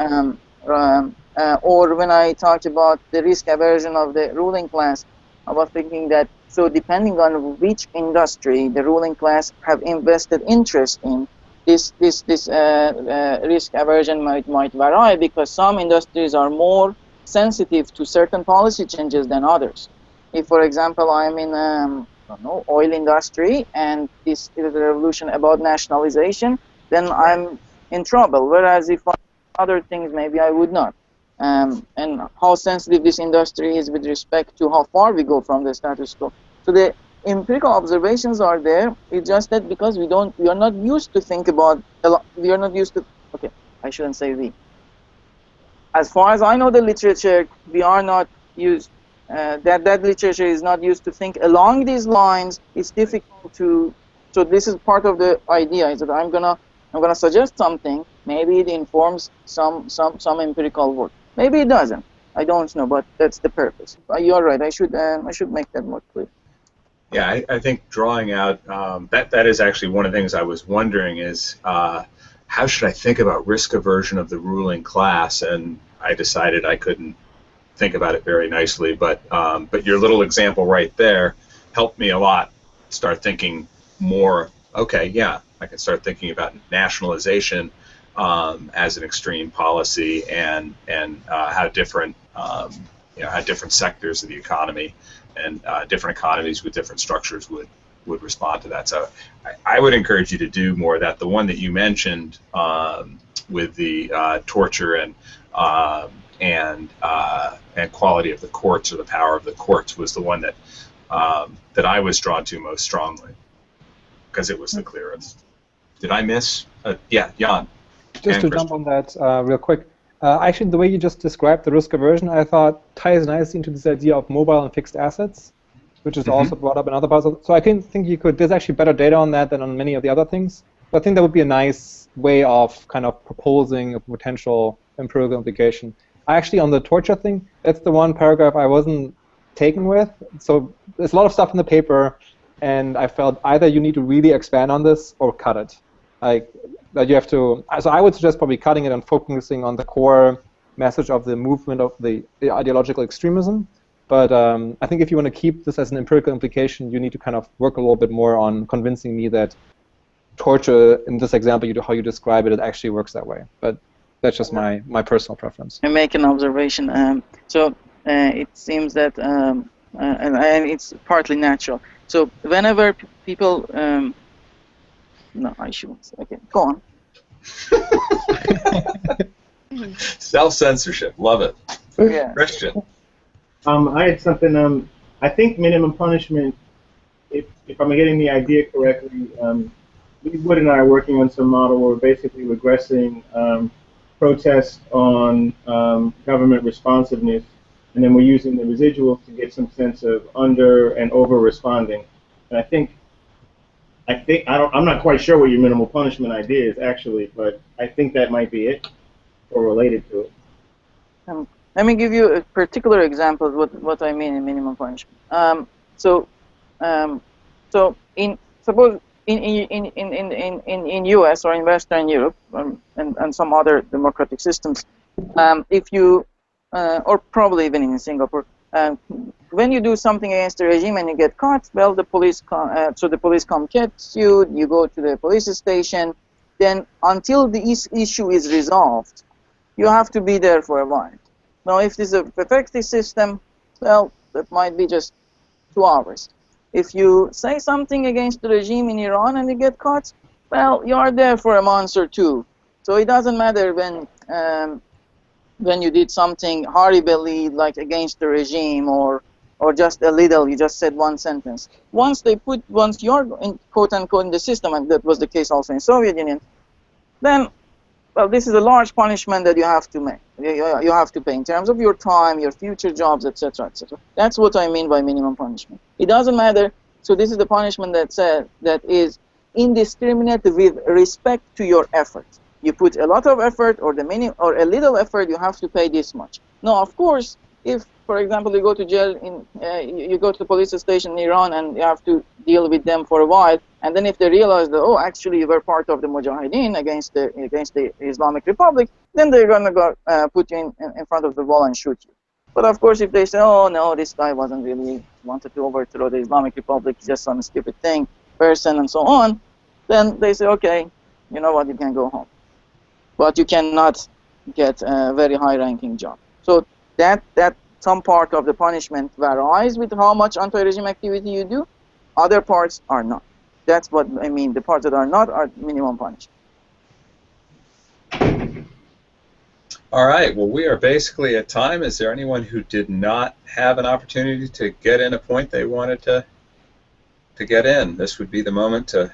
Or when I talked about the risk aversion of the ruling class, I was thinking that, so depending on which industry the ruling class have invested interest in, this risk aversion might vary, because some industries are more sensitive to certain policy changes than others. If, for example, I'm in oil industry and this is a revolution about nationalization, then I'm in trouble. Whereas if other things, maybe I would not. And how sensitive this industry is with respect to how far we go from the status quo. So the empirical observations are there. It's just that because we are not used to think about, we are not used to, okay, I shouldn't say we. As far as I know, the literature, we are not used, that literature is not used to think along these lines. It's difficult to, so this is part of the idea, is that I'm I'm going to suggest something. Maybe it informs some empirical work. Maybe it doesn't. I don't know, but that's the purpose. You're right. I should make that more clear. Yeah, I think drawing out that is actually one of the things I was wondering is how should I think about risk aversion of the ruling class, and I decided I couldn't think about it very nicely. But your little example right there helped me a lot. Start thinking more. Okay, yeah, I can start thinking about nationalization as an extreme policy, and how different how different sectors of the economy and different economies with different structures would respond to that. So I would encourage you to do more of that. The one that you mentioned with the torture and quality of the courts, or the power of the courts, was the one that that I was drawn to most strongly, because it was the clearest. Did I miss? Yeah, Jan. Just to jump on that real quick. Actually, the way you just described the risk aversion, I thought ties nicely into this idea of mobile and fixed assets, which is also brought up in other parts. So I think you could. There's actually better data on that than on many of the other things. But I think that would be a nice way of kind of proposing a potential empirical implication. Actually, on the torture thing, that's the one paragraph I wasn't taken with. So there's a lot of stuff in the paper, and I felt either you need to really expand on this or cut it. Like, that you have to. So I would suggest probably cutting it and focusing on the core message of the movement of the ideological extremism. But I think if you want to keep this as an empirical implication, you need to kind of work a little bit more on convincing me that torture, in this example, how you describe it, it actually works that way. But that's just my personal preference. I make an observation. So it seems that, and it's partly natural. So whenever people, no, I shouldn't. Okay, go on. Self-censorship, love it. Yeah. Christian. I had something. I think minimum punishment, if I'm getting the idea correctly, Wood and I are working on some model where we're basically regressing protests on government responsiveness, and then we're using the residuals to get some sense of under and over responding. And I'm not quite sure what your minimal punishment idea is actually, but I think that might be it, or related to it. Let me give you a particular example of what I mean in minimum punishment. So suppose in U.S. or in Western Europe and some other democratic systems, if you or probably even in Singapore, when you do something against the regime and you get caught, well, the police come get you. You go to the police station. Then until the issue is resolved, you have to be there for a while. Now, if this is a perfected system, well, that might be just 2 hours. If you say something against the regime in Iran and you get caught, well, you are there for a month or 2. So it doesn't matter when you did something horribly, like against the regime, or just a little, you just said one sentence. Once you're in, quote unquote, in the system, and that was the case also in Soviet Union, then, well, this is a large punishment that you have to make. You have to pay in terms of your time, your future jobs, etc., etc. That's what I mean by minimum punishment. It doesn't matter. So this is the punishment that is indiscriminate with respect to your effort. You put a lot of effort or a little effort, you have to pay this much. Now, of course, if, for example, you go to jail you go to the police station in Iran and you have to deal with them for a while, and then if they realize that, oh, actually you were part of the Mujahideen against the Islamic Republic, then they're gonna go put you in front of the wall and shoot you. But of course, if they say, oh no, this guy wasn't really wanted to overthrow the Islamic Republic, just some stupid person, and so on, then they say, okay, you know what, you can go home. But you cannot get a very high-ranking job. So that some part of the punishment varies with how much anti-regime activity you do. Other parts are not. That's what I mean. The parts that are not are minimum punishment. All right. Well, we are basically at time. Is there anyone who did not have an opportunity to get in a point they wanted to get in? This would be the moment to.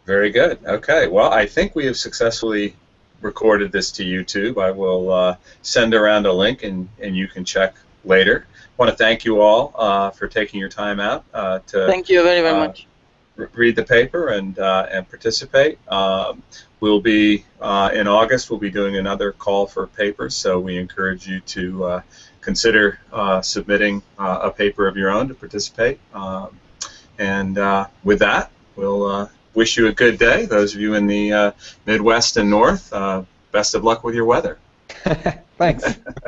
Very good. Okay. Well, I think we have successfully recorded this to YouTube. I will send around a link, and you can check later. I want to thank you all for taking your time out. Thank you very, very much. read the paper and participate. We'll be in August. We'll be doing another call for papers, so we encourage you to consider submitting a paper of your own to participate. And with that, we'll wish you a good day. Those of you in the Midwest and North, best of luck with your weather. Thanks.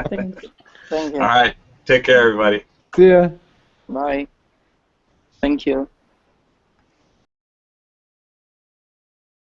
Thank you. All right. Take care, everybody. See ya. Bye. Thank you.